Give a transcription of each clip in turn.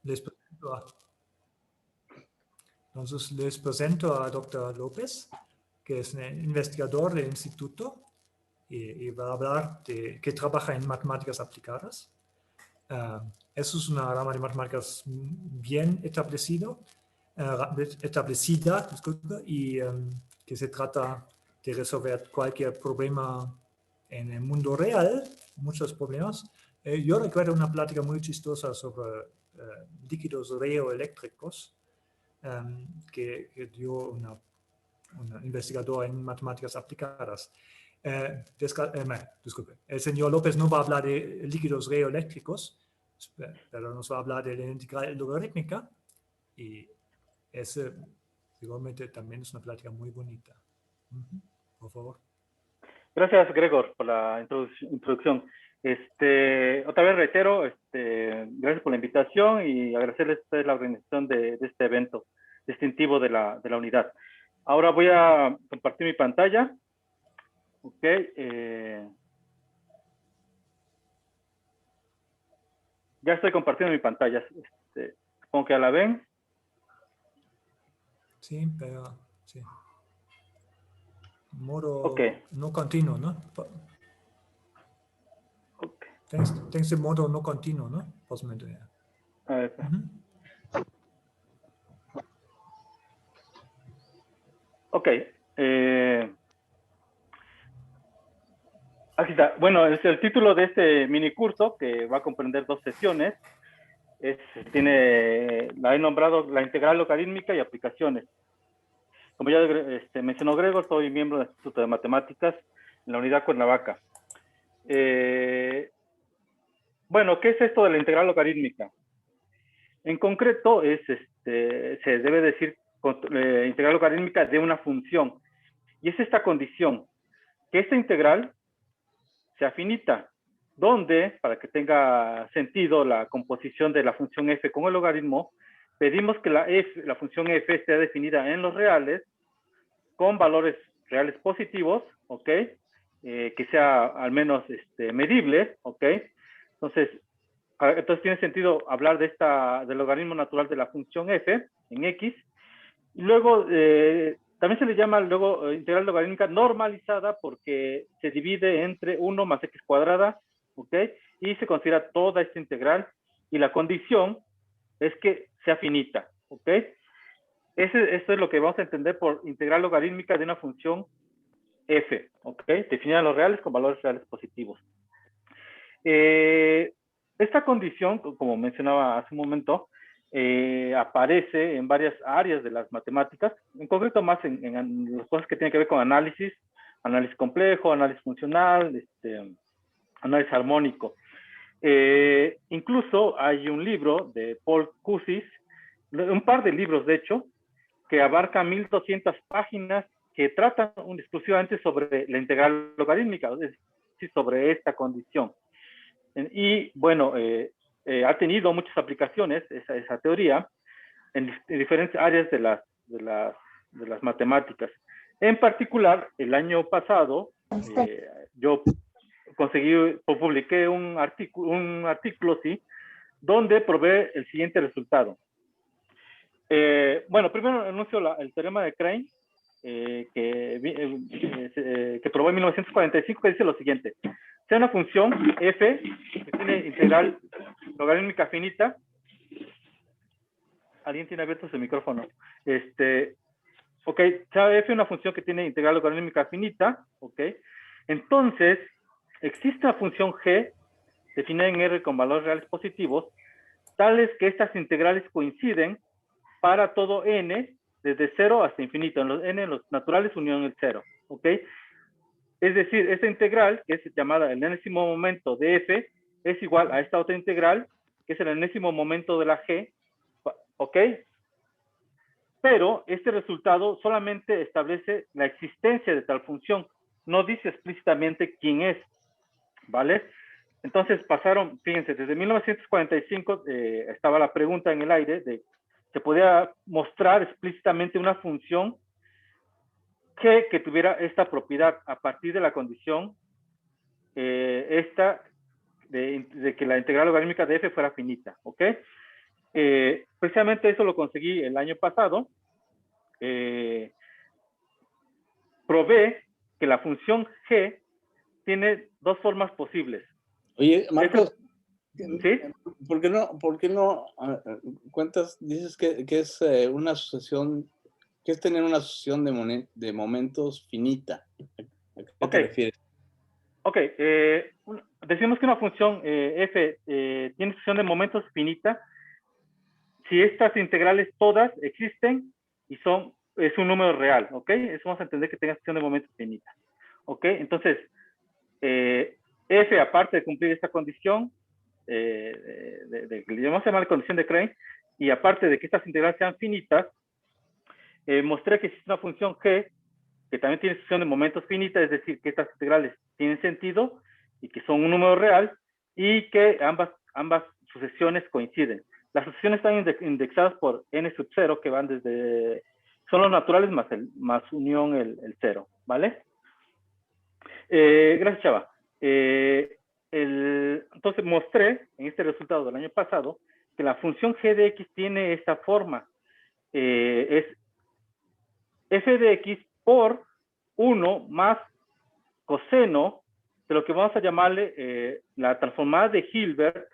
les presento entonces les presento a Dr. López, que es un investigador del instituto y va a hablar de que trabaja en matemáticas aplicadas. Eso es una rama de matemáticas bien establecida, disculpe, y que se trata de resolver cualquier problema en el mundo real, muchos problemas. Yo recuerdo una plática muy chistosa sobre líquidos reoeléctricos que dio una investigadora en matemáticas aplicadas. Disculpe, el señor López no va a hablar de líquidos reoeléctricos, pero nos va a hablar de la integral logarítmica y ese igualmente también es una plática muy bonita. Por favor. Gracias, Gregor, por la introducción. Otra vez reitero, gracias por la invitación y agradecerles a ustedes la organización de este evento distintivo de la unidad. Ahora voy a compartir mi pantalla. Ok. Ya estoy compartiendo mi pantalla. Supongo que ya la ven. Sí, pero sí. Modo okay. no continuo, ¿no? Okay. Tienes el modo no continuo, ¿no? Posiblemente, ya. A ver. Ok. Aquí está. Bueno, es el título de este mini curso que va a comprender 2 sesiones. La he nombrado la integral logarítmica y aplicaciones. Como ya mencionó Gregor, soy miembro del Instituto de Matemáticas en la unidad Cuernavaca. Bueno, ¿qué es esto de la integral logarítmica? En concreto, se debe decir integral logarítmica de una función. Y es esta condición, que esta integral sea finita, donde, para que tenga sentido la composición de la función f con el logaritmo, pedimos que la función f esté definida en los reales, con valores reales positivos, ¿ok? Que sea al menos medible, ¿ok? Entonces tiene sentido hablar del logaritmo natural de la función f en x. Y luego, también se le llama luego integral logarítmica normalizada porque se divide entre 1 más x cuadrada, ¿ok? Y se considera toda esta integral y la condición es que sea finita, ¿ok? Esto es lo que vamos a entender por integral logarítmica de una función f, ¿ok? Definida en los reales con valores reales positivos. Esta condición, como mencionaba hace un momento, aparece en varias áreas de las matemáticas, en concreto más en las cosas que tienen que ver con análisis complejo, análisis funcional, análisis armónico. Incluso hay un libro de Paul Kusis, un par de libros de hecho, que abarca 1200 páginas que tratan exclusivamente sobre la integral logarítmica, es decir, sobre esta condición. Y bueno, ha tenido muchas aplicaciones esa teoría en diferentes áreas de las matemáticas. En particular, el año pasado, yo publiqué un artículo, ¿sí?, donde probé el siguiente resultado. Bueno, primero anuncio el teorema de Krein, que probó en 1945, que dice lo siguiente: sea una función f que tiene integral logarítmica finita. ¿Alguien tiene abierto su micrófono? Ok, sea f una función que tiene integral logarítmica finita, ok. Entonces, existe una función g definida en R con valores reales positivos, tales que estas integrales coinciden para todo n, desde 0 hasta infinito. En los n, los naturales, unión el 0, ¿ok? Es decir, esta integral, que es llamada el enésimo momento de f, es igual a esta otra integral, que es el enésimo momento de la g, ¿ok? Pero este resultado solamente establece la existencia de tal función, no dice explícitamente quién es, ¿vale? Entonces pasaron, fíjense, desde 1945 estaba la pregunta en el aire de se podía mostrar explícitamente una función que tuviera esta propiedad a partir de la condición de que la integral logarítmica de f fuera finita, ¿ok? Precisamente eso lo conseguí el año pasado. Probé que la función g tiene dos formas posibles. Oye, Marcos, ¿sí? ¿por qué no cuentas, dices que es una asociación, que es tener una asociación de momentos finita? ¿A qué te refieres? Ok, decimos que una función f tiene sucesión de momentos finita si estas integrales todas existen y es un número real, ¿ok? Eso vamos a entender que tenga sucesión de momentos finita, ¿ok? Entonces, f, aparte de cumplir esta condición, que le llamamos la condición de Klein, y aparte de que estas integrales sean finitas, mostré que existe una función g que también tiene sucesión de momentos finita, es decir, que estas integrales tienen sentido y que son un número real y que ambas sucesiones coinciden. Las sucesiones están indexadas por n sub 0, que van desde, son los naturales más unión el 0, ¿vale? Gracias, Chava. Entonces mostré en este resultado del año pasado que la función g de x tiene esta forma. Es f de x por 1 más coseno de lo que vamos a llamarle la transformada de Hilbert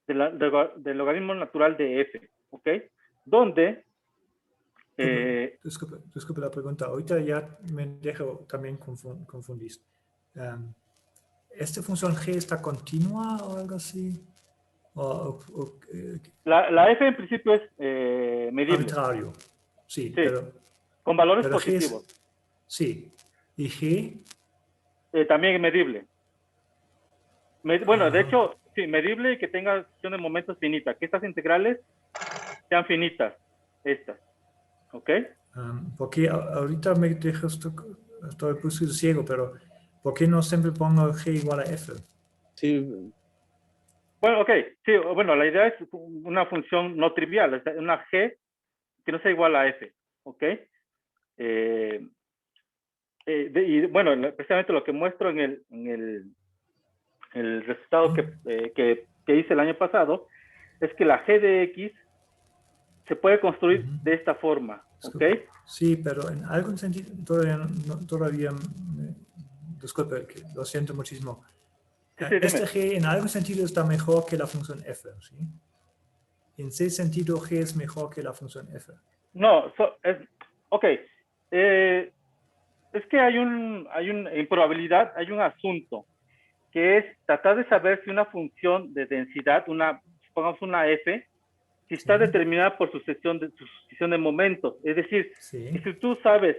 del logaritmo natural de f, ¿ok? Donde... disculpe la pregunta. Ahorita ya me dejo también confundir. ¿Esta función g está continua o algo así? La f en principio es medible. Arbitrario, sí, pero... Con valores pero positivos. Sí. ¿Y g? También es medible. Bueno, de hecho, sí, medible y que tenga sucesión de momentos finita. Que estas integrales sean finitas. Estas. ¿Ok? Porque ahorita me dejo, estoy pues ciego, pero ¿por qué no siempre pongo g igual a f? Sí. Bueno, ok. Sí, bueno, la idea es una función no trivial. Una g que no sea igual a f. ¿Ok? Y bueno, precisamente lo que muestro en el resultado que hice el año pasado es que la g de x se puede construir de esta forma, ¿ok? Sí, pero en algún sentido todavía disculpe, lo siento muchísimo. Sí, Este g en algún sentido está mejor que la función f, ¿sí? ¿En qué sentido g es mejor que la función f? No, ok. Es que en probabilidad hay un asunto que es tratar de saber si una función de densidad, supongamos una f, si está determinada por sucesión de momentos. Es decir, que si tú sabes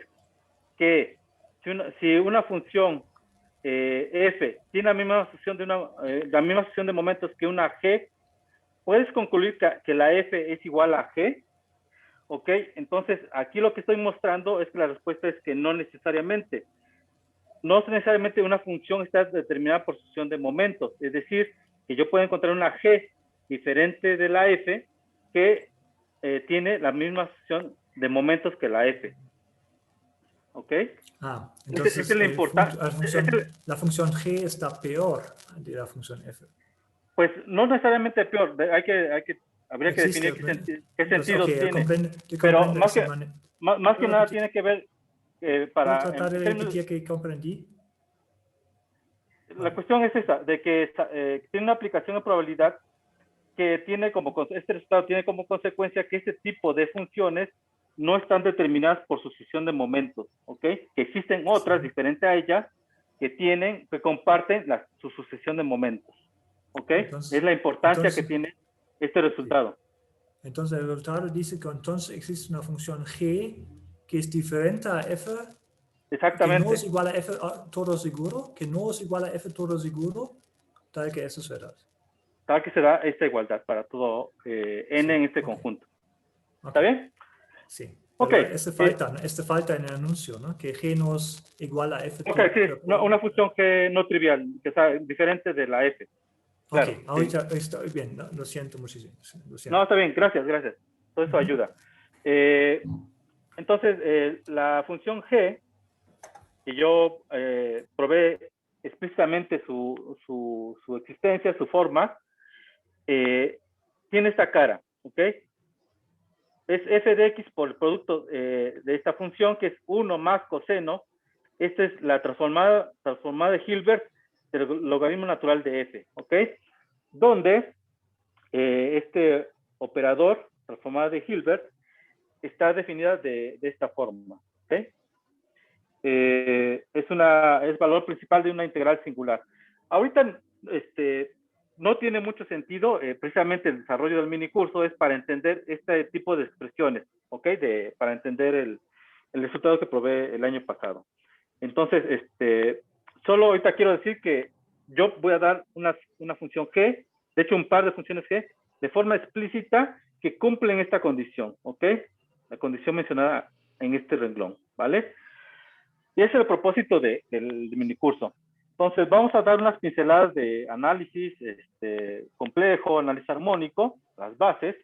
que si una función f tiene la misma sucesión de momentos que una g, puedes concluir que la f es igual a g. ¿Ok? Entonces, aquí lo que estoy mostrando es que la respuesta es que no necesariamente. No necesariamente una función está determinada por sucesión de momentos. Es decir, que yo puedo encontrar una g diferente de la f que tiene la misma sucesión de momentos que la f. ¿Ok? Entonces la función g está peor de la función f. Pues no necesariamente peor. Habría que definir qué sentido tiene. Pero más que nada tiene que ver para... ¿Puedo tratar de repetir que comprendí? La cuestión es esa, de que tiene una aplicación de probabilidad que este resultado tiene como consecuencia que este tipo de funciones no están determinadas por sucesión de momentos, ¿ok? Que existen otras diferentes a ellas que comparten su sucesión de momentos, ¿ok? Es la importancia que tiene este resultado. Entonces el resultado dice que entonces existe una función g que es diferente a f. Exactamente. Que no es igual a f todo seguro, que no es igual a f todo seguro, tal que eso se da. Tal que se da esta igualdad para todo n en este conjunto. ¿Está bien? Sí. Pero este falta en el anuncio, ¿no? Que g no es igual a f. Sí. Una función g no trivial, que está diferente de la f. Claro, ahorita estoy bien. No, lo siento muchísimo. No, está bien. Gracias. Todo eso ayuda. Entonces, la función g, que yo probé explícitamente su existencia, su forma, tiene esta cara. ¿ok? Es f de x por el producto de esta función, que es 1 más coseno. Esta es la transformada de Hilbert del logaritmo natural de f, ¿ok? Donde este operador, transformada de Hilbert, está definida de esta forma, ¿ok? Es valor principal de una integral singular. Ahorita no tiene mucho sentido, precisamente el desarrollo del minicurso es para entender este tipo de expresiones, ¿ok? Para entender el resultado que probé el año pasado. Entonces, solo ahorita quiero decir que yo voy a dar una función g, de hecho un par de funciones g, de forma explícita que cumplen esta condición, ¿ok? La condición mencionada en este renglón, ¿vale? Y ese es el propósito del minicurso. Entonces, vamos a dar unas pinceladas de análisis complejo, análisis armónico, las bases,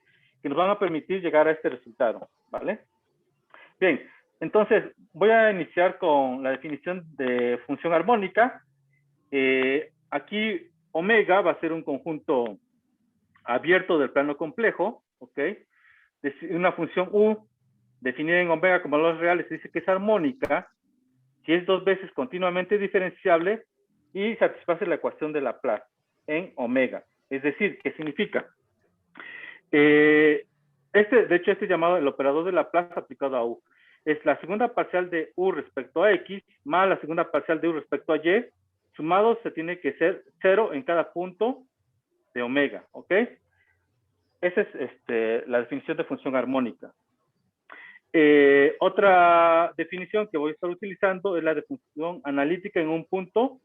que nos van a permitir llegar a este resultado, ¿vale? Bien, entonces, voy a iniciar con la definición de función armónica. Aquí, omega va a ser un conjunto abierto del plano complejo, ¿ok? Una función u, definida en omega como valores reales, se dice que es armónica si es 2 veces continuamente diferenciable y satisface la ecuación de Laplace en omega. Es decir, ¿qué significa? De hecho, este es llamado el operador de Laplace aplicado a u. Es la segunda parcial de u respecto a x más la segunda parcial de u respecto a y. Sumados se tiene que ser 0 en cada punto de omega, ¿ok? Esa es la definición de función armónica. Otra definición que voy a estar utilizando es la de función analítica en un punto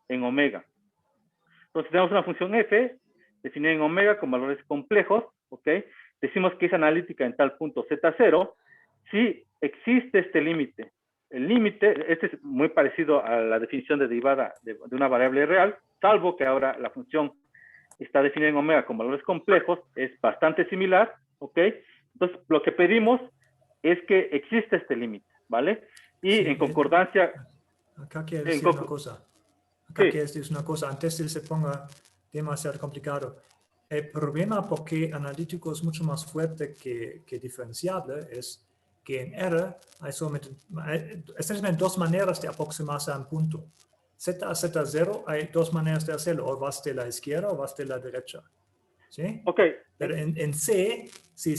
en omega. Entonces tenemos una función f definida en omega con valores complejos, ¿ok? Decimos que es analítica en tal punto z0 si existe este límite. El límite, este es muy parecido a la definición de derivada de una variable real, salvo que ahora la función está definida en omega con valores complejos, es bastante similar, ¿ok? Entonces lo que pedimos es que existe este límite, ¿vale? Y sí, en concordancia... Acá quiero decir una cosa. Acá quiero decir una cosa, antes de que se ponga demasiado complicado. El problema porque analítico es mucho más fuerte que diferenciable es que en R hay solamente dos maneras de aproximarse a un punto. Z a Z0 hay 2 maneras de hacerlo, o vas de la izquierda o vas de la derecha. ¿Sí? Ok. Pero en C, si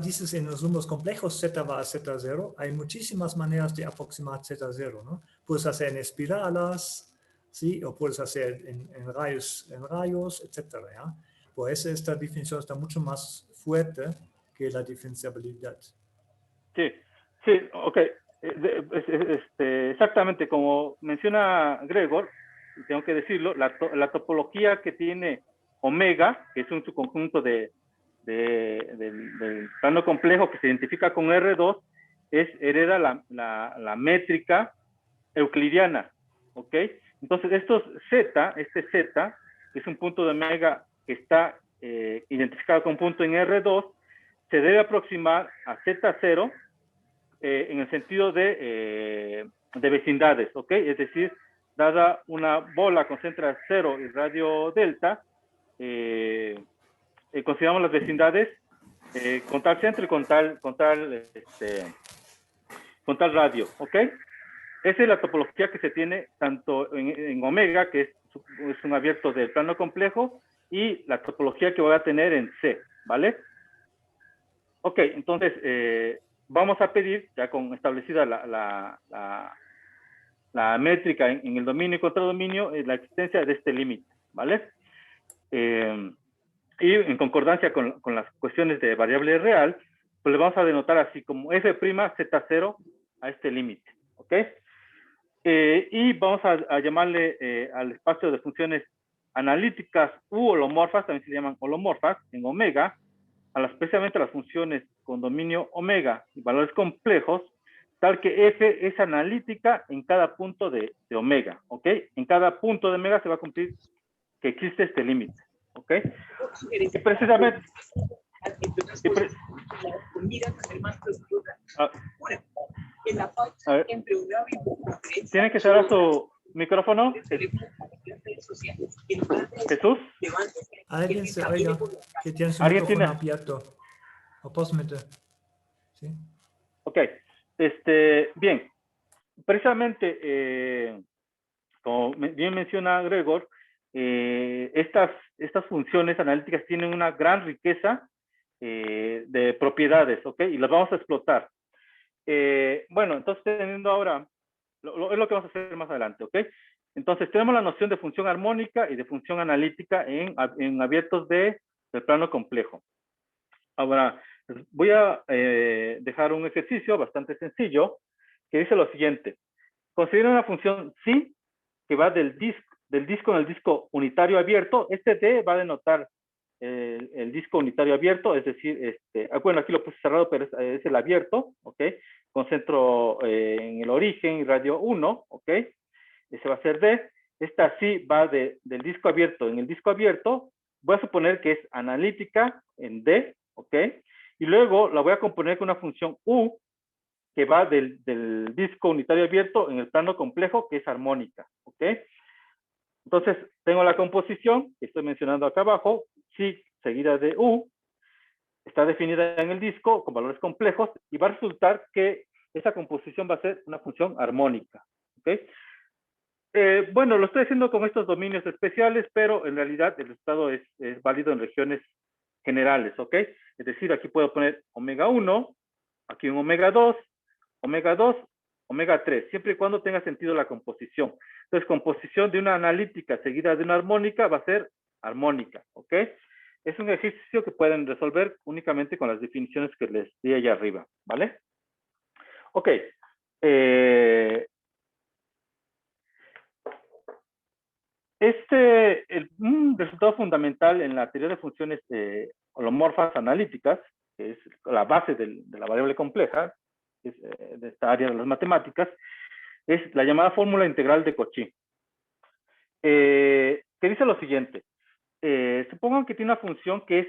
dices en los números complejos Z va a Z0, hay muchísimas maneras de aproximar Z0, ¿no? Puedes hacer en espiralas, ¿sí? O puedes hacer en rayos, etc. ¿ya? Por eso esta definición está mucho más fuerte que la diferenciabilidad. Sí, ok. Exactamente, como menciona Gregor, tengo que decirlo, la topología que tiene omega, que es un subconjunto del plano complejo que se identifica con R2, hereda la métrica euclidiana, ¿ok? Entonces, este Z, que es un punto de omega que está identificado con un punto en R2, se debe aproximar a Z0 en el sentido de vecindades, ¿ok? Es decir, dada una bola con centro 0 y radio delta, consideramos las vecindades con tal centro y con tal radio, ¿ok? Esa es la topología que se tiene tanto en omega, que es un abierto del plano complejo, y la topología que voy a tener en C, ¿vale? Ok, entonces vamos a pedir, ya con establecida la métrica en el dominio y contradominio, la existencia de este límite, ¿vale? Y en concordancia con las cuestiones de variable real, pues le vamos a denotar así como f'Z0 a este límite, ¿ok? Y vamos a llamarle al espacio de funciones analíticas u holomorfas, también se llaman holomorfas, en omega, especialmente las funciones con dominio omega y valores complejos, tal que f es analítica en cada punto de omega, ¿ok? En cada punto de omega se va a cumplir que existe este límite, ¿ok? Y precisamente... ¿Tiene que cerrar su micrófono? ¿Jesús? Alguien se oiga que tiene su micrófono abierto. Approximately. ¿Sí? Ok. Bien. Precisamente, como bien menciona Gregor, estas funciones analíticas tienen una gran riqueza de propiedades, ¿ok? Y las vamos a explotar. Bueno, entonces teniendo ahora, es lo que vamos a hacer más adelante, ¿ok? Entonces tenemos la noción de función armónica y de función analítica en abiertos del plano complejo. Ahora, voy a dejar un ejercicio bastante sencillo que dice lo siguiente. Considera una función psi que va del disco en el disco unitario abierto. Este D va a denotar el disco unitario abierto, es decir, bueno, aquí lo puse cerrado, pero es el abierto, ¿ok? Con centro en el origen y radio 1, ¿ok? Ese va a ser D. Esta sí va del disco abierto en el disco abierto. Voy a suponer que es analítica en D, ¿ok? Y luego la voy a componer con una función U que va del disco unitario abierto en el plano complejo, que es armónica, ¿ok? Entonces, tengo la composición que estoy mencionando acá abajo, sí, seguida de U, está definida en el disco con valores complejos y va a resultar que esa composición va a ser una función armónica, ¿ok? Bueno, lo estoy haciendo con estos dominios especiales, pero en realidad el resultado es válido en regiones generales, ¿ok? Es decir, aquí puedo poner omega 1, aquí un omega 2, omega 2, omega 3, siempre y cuando tenga sentido la composición. Entonces, composición de una analítica seguida de una armónica va a ser armónica, ¿ok? Es un ejercicio que pueden resolver únicamente con las definiciones que les di allá arriba, ¿vale? Ok. Un resultado fundamental en la teoría de funciones holomorfas analíticas, que es la base de la variable compleja, que es, de esta área de las matemáticas, es la llamada fórmula integral de Cauchy, que dice lo siguiente. Supongan que tiene una función que es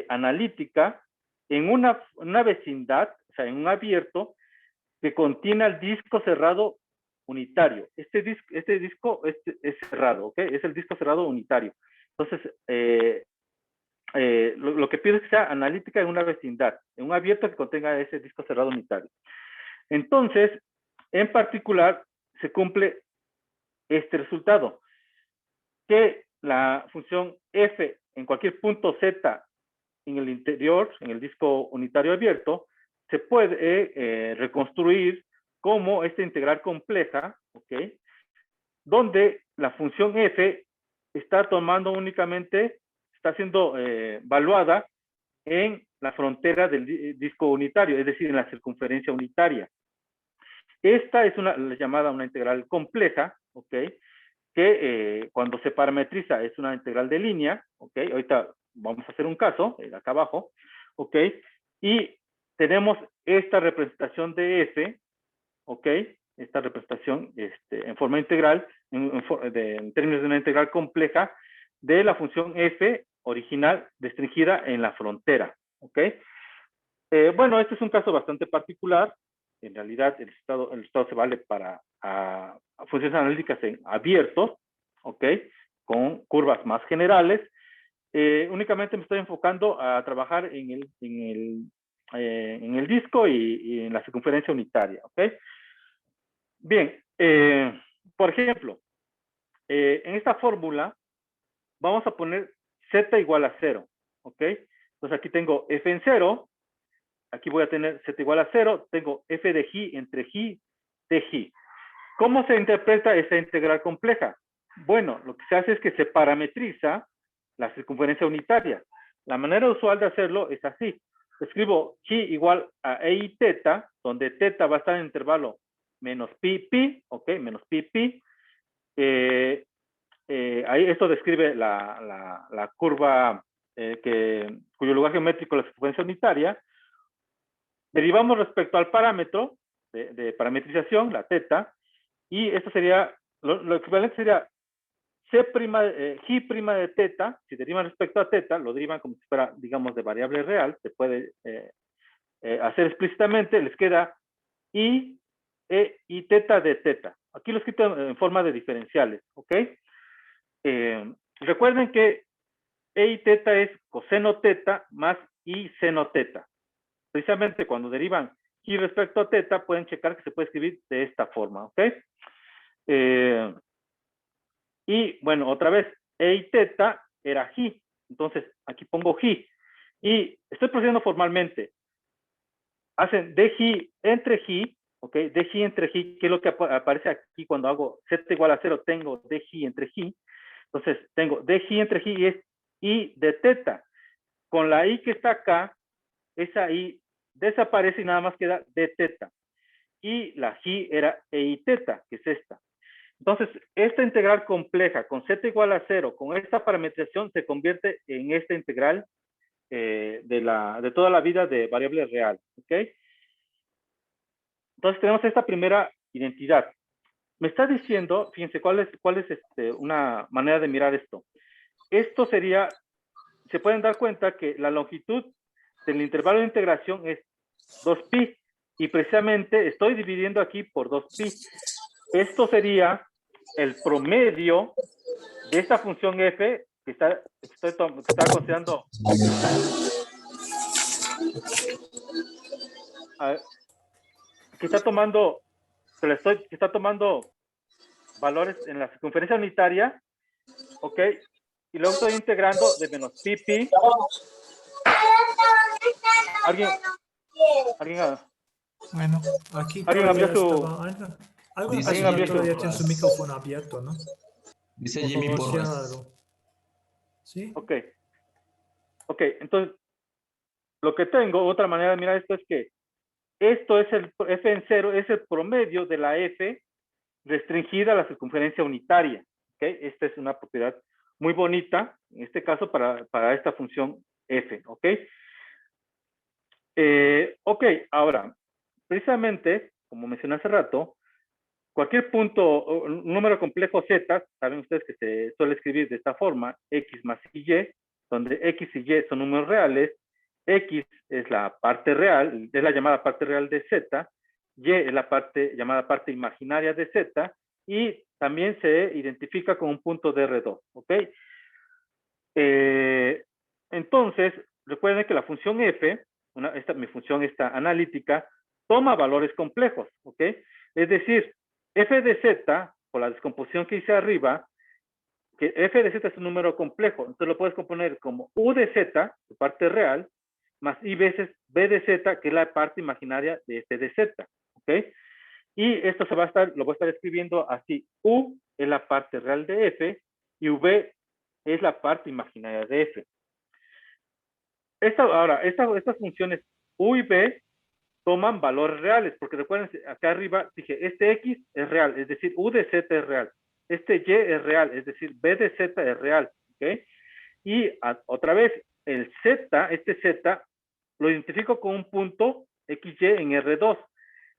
analítica en una vecindad, o sea, en un abierto, que contiene el disco cerrado unitario. Este disco es cerrado, ¿ok? Es el disco cerrado unitario. Entonces, lo que pido es que sea analítica en una vecindad, en un abierto que contenga ese disco cerrado unitario. Entonces, en particular, se cumple este resultado, que la función f en cualquier punto z en el interior, en el disco unitario abierto, se puede reconstruir como esta integral compleja, ¿ok? Donde la función f está tomando únicamente, está siendo evaluada en la frontera del disco unitario, es decir, en la circunferencia unitaria. Esta es la llamada una integral compleja, ¿ok? Que cuando se parametriza es una integral de línea, ¿ok? Ahorita vamos a hacer un caso, acá abajo, ¿ok? Y tenemos esta representación de f, ¿ok? Esta representación en forma integral, en términos de una integral compleja, de la función f original restringida en la frontera, ¿ok? Bueno, este es un caso bastante particular. En realidad, el resultado se vale para funciones analíticas en abiertos, ¿ok? Con curvas más generales. Únicamente me estoy enfocando a trabajar en el disco y en la circunferencia unitaria, ¿ok? Bien, por ejemplo, en esta fórmula vamos a poner z igual a 0, ¿ok? Entonces aquí tengo f en 0, aquí voy a tener z igual a 0, tengo f de g entre g de g. ¿Cómo se interpreta esa integral compleja? Bueno, lo que se hace es que se parametriza la circunferencia unitaria. La manera usual de hacerlo es así. Escribo g igual a ei teta, donde teta va a estar en el intervalo menos pi pi, ok, menos pi pi. Ahí esto describe la curva cuyo lugar geométrico es la circunferencia unitaria. Derivamos respecto al parámetro de parametrización, la teta, y esto sería, lo equivalente sería g' de teta. Si derivan respecto a teta, lo derivan como si fuera, digamos, de variable real, se puede hacer explícitamente, les queda y teta de teta. Aquí lo he escrito en forma de diferenciales, ¿ok? Recuerden que e y teta es coseno teta más i seno teta, precisamente cuando derivan y respecto a teta, pueden checar que se puede escribir de esta forma, ¿ok? Y bueno, otra vez, e y teta era ji. Entonces, aquí pongo ji. Y estoy procediendo formalmente. Hacen de ji entre ji, ¿ok? De ji entre ji, que es lo que aparece aquí cuando hago z igual a 0, tengo de ji entre ji. Entonces, tengo de ji entre ji y es i de teta. Con la i que está acá, esa i desaparece y nada más queda de teta. Y la ji era e y teta, que es esta. Entonces, esta integral compleja con z igual a 0, con esta parametrización, se convierte en esta integral de toda la vida de variable real. ¿Ok? Entonces, tenemos esta primera identidad. Me está diciendo, fíjense, ¿cuál es una manera de mirar esto? Esto sería, se pueden dar cuenta que la longitud del intervalo de integración es 2pi, y precisamente estoy dividiendo aquí por 2pi. Esto sería el promedio de esta función f que está considerando que está tomando valores en la circunferencia unitaria, ¿ok? Y luego estoy integrando de menos pi. ¿Alguien Bueno, aquí ¿Alguien abrió su... alguien Dice todavía Jimmy tiene su Porras. micrófono abierto, ¿no? Dice Por Jimmy favor, Porras. ciérralo. ¿Sí? Ok, entonces, lo que tengo, otra manera de mirar esto es que esto es el f en 0, es el promedio de la f restringida a la circunferencia unitaria. ¿Ok? Esta es una propiedad muy bonita, en este caso para esta función f. ¿Ok? Ok, ahora, precisamente, como mencioné hace rato, cualquier punto, un número complejo z, saben ustedes que se suele escribir de esta forma, x más y, donde x y y son números reales, x es la parte real, es la llamada parte real de z, y es la llamada parte imaginaria de z, y también se identifica con un punto de R2, ¿ok? Entonces, recuerden que la función f, mi función esta analítica, toma valores complejos, ¿ok? Es decir, f de z, por la descomposición que hice arriba, que f de z es un número complejo, entonces lo puedes componer como u de z, su parte real, más i veces b de z, que es la parte imaginaria de f de z, ¿ok? Y esto lo voy a estar escribiendo así, u es la parte real de f, y v es la parte imaginaria de f. Estas funciones u y b toman valores reales, porque recuerden, acá arriba dije, este x es real, es decir, u de z es real. Este y es real, es decir, b de z es real. ¿Ok? Y otra vez, el z, este z, lo identifico con un punto xy en R2.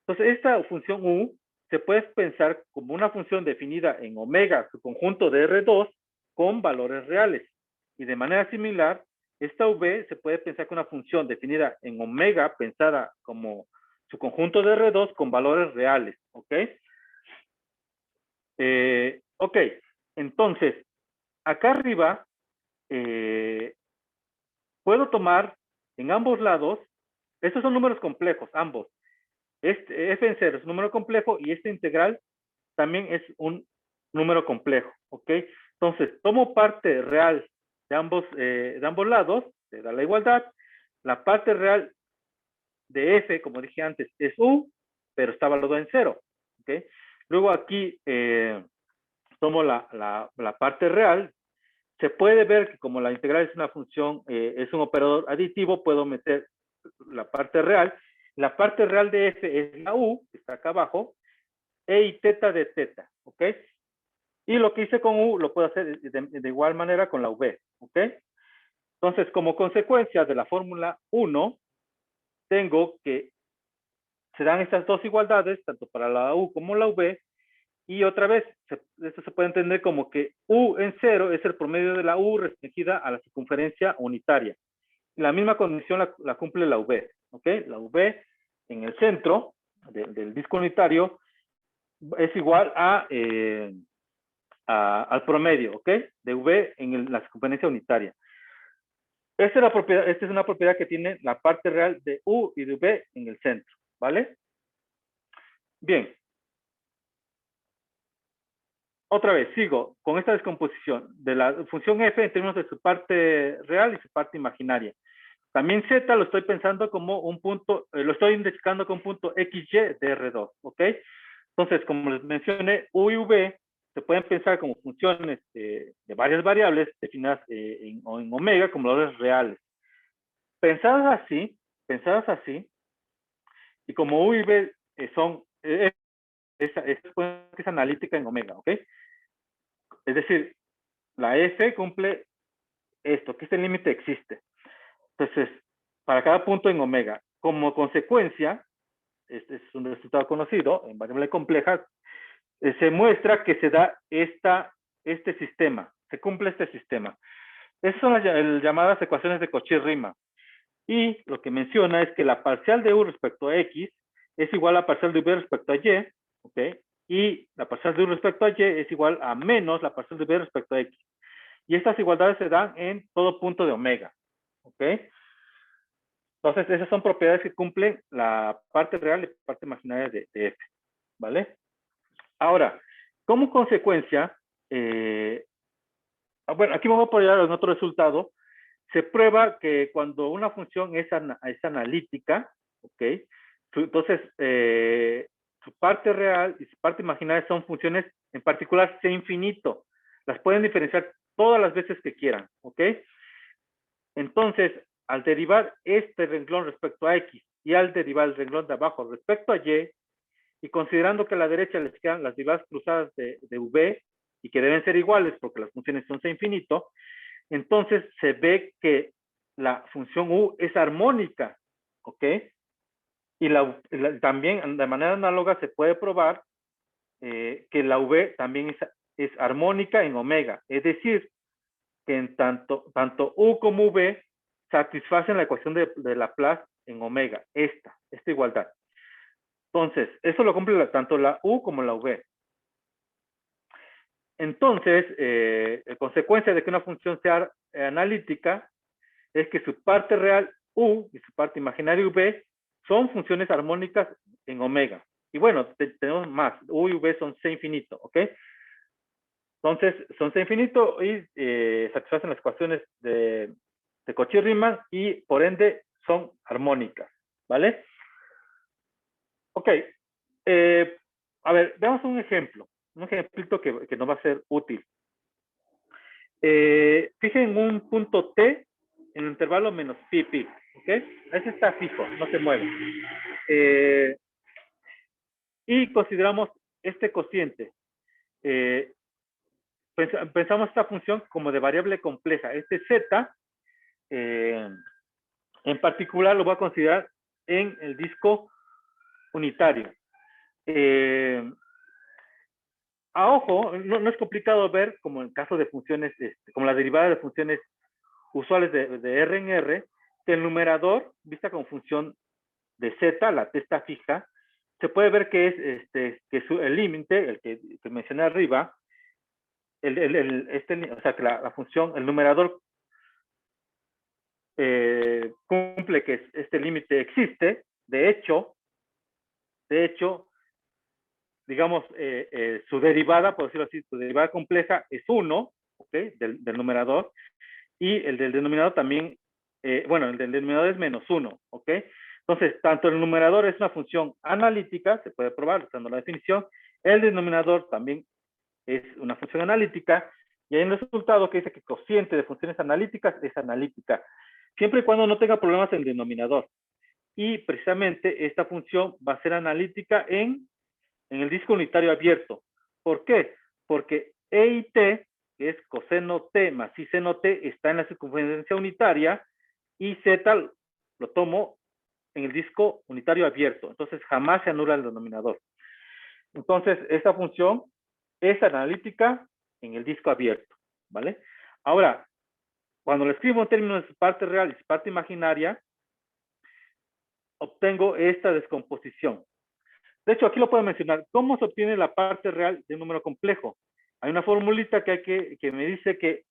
Entonces, esta función u se puede pensar como una función definida en omega, su conjunto de R2, con valores reales. Y de manera similar, esta v se puede pensar como una función definida en omega, pensada como su conjunto de R2 con valores reales. ¿Ok? Ok, entonces, acá arriba, puedo tomar en ambos lados, estos son números complejos, ambos. Este f en 0 es un número complejo y este integral también es un número complejo, ¿ok? Entonces, tomo parte real de ambos lados, te da la igualdad. La parte real de f, como dije antes, es u, pero está evaluado en 0, ¿ok? Luego aquí tomo la parte real. Se puede ver que como la integral es una función, es un operador aditivo, puedo meter la parte real. La parte real de f es la u, que está acá abajo, e y teta de teta, ¿ok? Y lo que hice con u lo puedo hacer de igual manera con la v, ¿ok? Entonces, como consecuencia de la fórmula 1, tengo que se dan estas dos igualdades, tanto para la u como la v, y otra vez, esto se puede entender como que u en 0 es el promedio de la u restringida a la circunferencia unitaria. La misma condición la cumple la v, ¿ok? La v en el centro del disco unitario es igual al promedio, ¿ok? De v en la circunferencia unitaria. Esta es una propiedad que tiene la parte real de U y de V en el centro, ¿vale? Bien. Otra vez, sigo con esta descomposición de la función f en términos de su parte real y su parte imaginaria. También z lo estoy pensando como un punto, lo estoy indicando como un punto xy de R2, ¿ok? Entonces, como les mencioné, u y v se pueden pensar como funciones de varias variables definidas en omega como valores reales. Pensadas así, y como u y v son, es analítica en omega, ¿ok? Es decir, la f cumple esto, que este límite existe. Entonces, para cada punto en omega, como consecuencia, este es un resultado conocido en variable compleja, se muestra que se da este sistema, se cumple este sistema. Esas son las llamadas ecuaciones de Cauchy-Riemann. Y lo que menciona es que la parcial de u respecto a x es igual a la parcial de v respecto a y, ¿ok? Y la parcial de u respecto a y es igual a menos la parcial de v respecto a x. Y estas igualdades se dan en todo punto de omega, ¿ok? Entonces, esas son propiedades que cumplen la parte real y la parte imaginaria de f, ¿vale? Ahora, como consecuencia, bueno, aquí vamos a apoyar en otro resultado. Se prueba que cuando una función es analítica, ¿ok? Entonces, su parte real y su parte imaginaria son funciones, en particular, C infinito. Las pueden diferenciar todas las veces que quieran, ¿ok? Entonces, al derivar este renglón respecto a X y al derivar el renglón de abajo respecto a Y, y considerando que a la derecha les quedan las derivadas cruzadas de V y que deben ser iguales porque las funciones son C infinito, entonces se ve que la función U es armónica, ¿ok? Y también de manera análoga se puede probar que la V también es armónica en omega, es decir, que en tanto U como V satisfacen la ecuación de Laplace en omega, esta igualdad. Entonces, eso lo cumple tanto la U como la V. Entonces, consecuencia de que una función sea analítica es que su parte real U y su parte imaginaria V son funciones armónicas en omega. Y bueno, tenemos más. U y V son C infinito, ¿ok? Entonces, son C infinito y satisfacen las ecuaciones de Cauchy-Riemann y por ende son armónicas, ¿vale? Ok. A ver, veamos un ejemplo. Un ejemplito que nos va a ser útil. Fíjense en un punto T en el intervalo menos pi, pi. ¿Ok? Ese está fijo, no se mueve. Y consideramos este cociente. Pensamos esta función como de variable compleja. Este z, en particular, lo voy a considerar en el disco unitario. A ojo, no es complicado ver, como en el caso de funciones, como la derivada de funciones usuales de R en R, que el numerador, vista como función de z, la t está fija, se puede ver que es el límite, el que mencioné arriba, o sea, que la función, el numerador cumple que este límite existe. De hecho, digamos, su derivada, por decirlo así, su derivada compleja es 1, ¿ok? Del numerador, y el del denominador también, bueno, el del denominador es menos 1, ¿ok? Entonces, tanto el numerador es una función analítica, se puede probar usando la definición, el denominador también es una función analítica, y hay un resultado que dice que cociente de funciones analíticas es analítica, siempre y cuando no tenga problemas en el denominador. Y precisamente esta función va a ser analítica en el disco unitario abierto. ¿Por qué? Porque E y T, que es coseno T más I seno T, está en la circunferencia unitaria, y Z lo tomo en el disco unitario abierto. Entonces jamás se anula el denominador. Entonces esta función es analítica en el disco abierto, ¿vale? Ahora, cuando lo escribo en términos de su parte real y su parte imaginaria, obtengo esta descomposición. De hecho, aquí lo puedo mencionar. ¿Cómo se obtiene la parte real de un número complejo? Hay una formulita que me dice que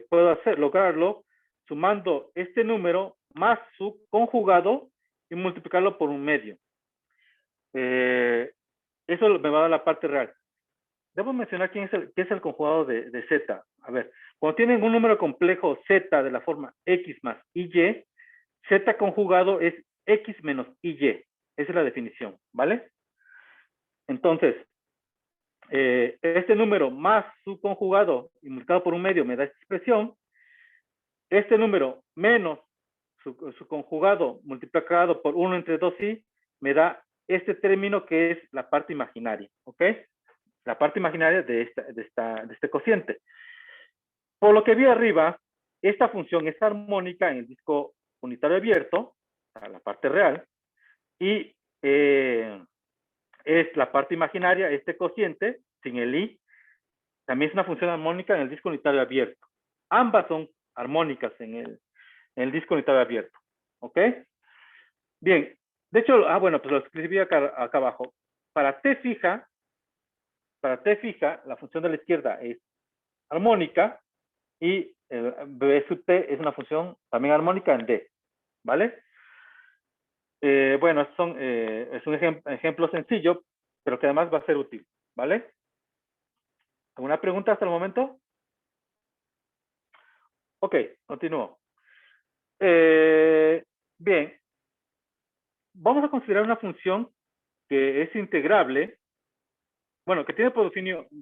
puedo lograrlo sumando este número más su conjugado y multiplicarlo por un medio. Eso me va a dar la parte real. Debo mencionar qué es el conjugado de z. A ver, cuando tienen un número complejo z de la forma x más y, z conjugado es x menos y. Esa es la definición, ¿vale? Entonces, este número más su conjugado y multiplicado por un medio me da esta expresión. Este número menos su conjugado multiplicado por 1 entre 2i me da este término que es la parte imaginaria, ¿ok? La parte imaginaria de este cociente. Por lo que vi arriba, esta función es armónica en el disco unitario abierto, la parte real, y es la parte imaginaria, este cociente, sin el i, también es una función armónica en el disco unitario abierto. Ambas son armónicas en el disco unitario abierto, ¿ok? Bien, de hecho, bueno, pues lo escribí acá abajo. Para t fija, la función de la izquierda es armónica y b sub t es una función también armónica en d, ¿vale? Bueno, es un ejemplo sencillo, pero que además va a ser útil, ¿vale? ¿Alguna pregunta hasta el momento? Ok, continúo. Bien, vamos a considerar una función que es integrable, bueno, que tiene por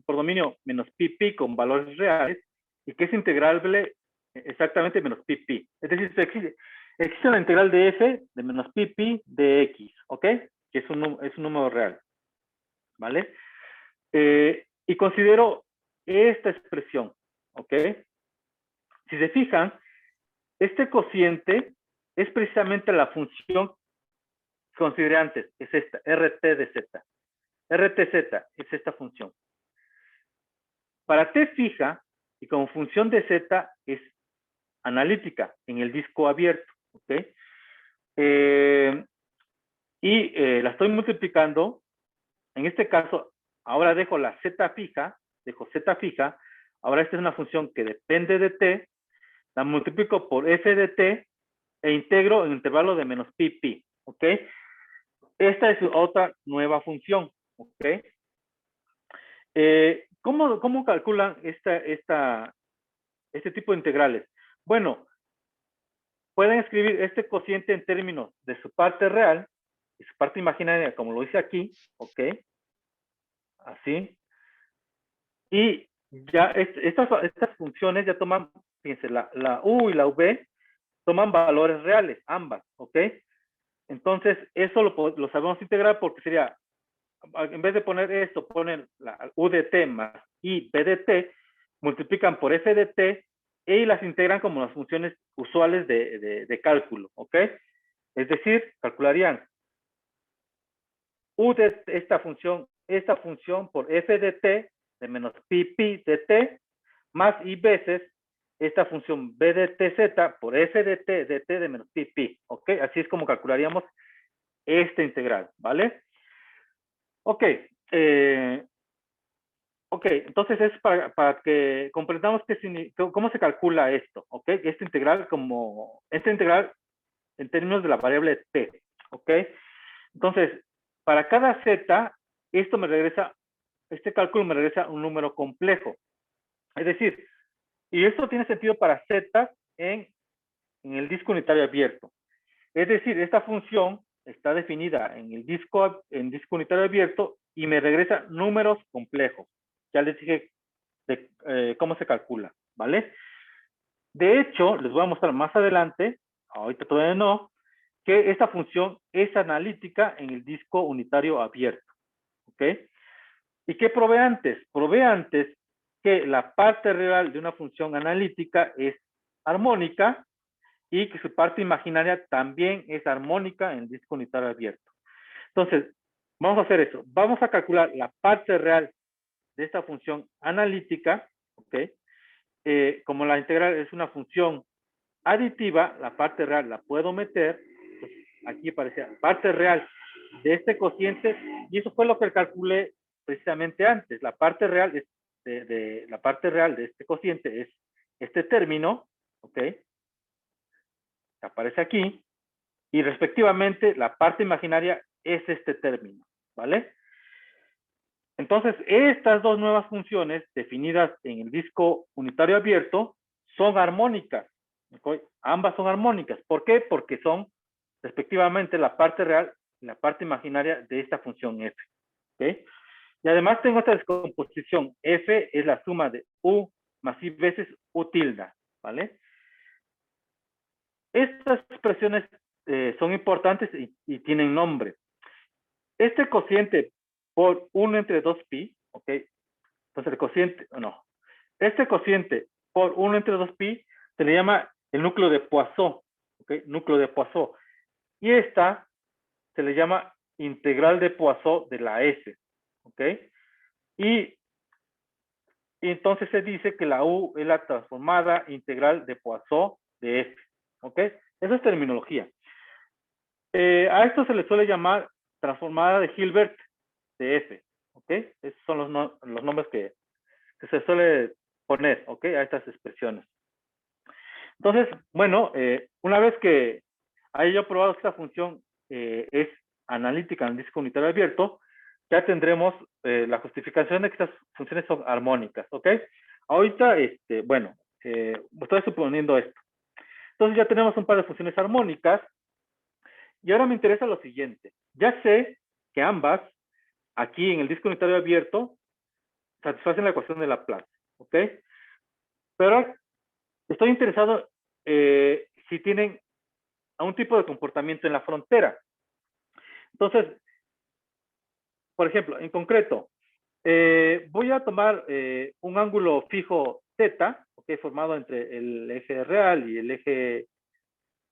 dominio menos pi con valores reales y que es integrable exactamente menos pi. Es decir, existe la integral de f de menos pi de x, ¿ok? Que es un número real, ¿vale? Y considero esta expresión, ¿ok? Si se fijan, este cociente es precisamente la función que consideré antes, es esta, rt de z. RTZ es esta función. Para t fija y como función de z es analítica en el disco abierto, ¿ok? La estoy multiplicando. En este caso, ahora dejo la z fija, ahora esta es una función que depende de t, la multiplico por f de t e integro en el intervalo de menos pi, ¿ok? Esta es otra nueva función, ¿ok? ¿Cómo calculan este tipo de integrales? Bueno, pueden escribir este cociente en términos de su parte real y su parte imaginaria, como lo hice aquí, ¿ok? Así. Y ya estas funciones ya toman, fíjense, la u y la v toman valores reales, ambas, ¿ok? Entonces, eso lo sabemos integrar porque sería, en vez de poner esto, ponen la u de t más i b de t, multiplican por f de t y las integran como las funciones usuales de cálculo, ¿ok? Es decir, calcularían u de esta función por f de t de menos pi de t más i veces esta función b de tz por f de t de menos pi, ¿ok? Así es como calcularíamos esta integral, ¿vale? Ok, entonces es para que comprendamos cómo se calcula esto, ¿ok? Esta integral en términos de la variable t, ¿ok? Entonces, para cada z, este cálculo me regresa un número complejo. Es decir, y esto tiene sentido para z en el disco unitario abierto. Es decir, esta función está definida en disco unitario abierto y me regresa números complejos. Ya les dije cómo se calcula, ¿vale? De hecho, les voy a mostrar más adelante, ahorita todavía no, que esta función es analítica en el disco unitario abierto, ¿ok? ¿Y qué provee antes? Provee antes que la parte real de una función analítica es armónica y que su parte imaginaria también es armónica en el disco unitario abierto. Entonces, vamos a hacer eso. Vamos a calcular la parte real de esta función analítica, ¿ok? Como la integral es una función aditiva, la parte real la puedo meter. Pues aquí aparecía parte real de este cociente y eso fue lo que calculé precisamente antes. La parte real de este cociente es este término, ¿ok? que aparece aquí, y respectivamente la parte imaginaria es este término, ¿vale? Entonces, estas dos nuevas funciones definidas en el disco unitario abierto son armónicas. ¿Okay? Ambas son armónicas. ¿Por qué? Porque son respectivamente la parte real y la parte imaginaria de esta función f. ¿Okay? Y además tengo esta descomposición. F es la suma de u más i veces u tilde, ¿vale? Estas expresiones son importantes y tienen nombre. Este cociente por 1 entre 2pi, ¿ok? Entonces el cociente, no. Este cociente por 1 entre 2pi se le llama el núcleo de Poisson, ¿ok? Núcleo de Poisson. Y esta se le llama integral de Poisson de la f, ¿ok? Y entonces se dice que la u es la transformada integral de Poisson de f, ¿ok? Esa es terminología. A esto se le suele llamar transformada de Hilbert de f, ¿ok? Esos son los nombres que se suele poner, ¿ok? A estas expresiones. Entonces, bueno, una vez que haya yo probado que esta función es analítica en el disco unitario abierto, ya tendremos la justificación de que estas funciones son armónicas, ¿ok? Ahorita, bueno, estoy suponiendo esto. Entonces ya tenemos un par de funciones armónicas y ahora me interesa lo siguiente. Ya sé que ambas, aquí en el disco unitario abierto, satisfacen la ecuación de Laplace, ¿ok? Pero estoy interesado si tienen un tipo de comportamiento en la frontera. Entonces, por ejemplo, en concreto, voy a tomar un ángulo fijo θ, ¿okay? Formado entre el eje real y el eje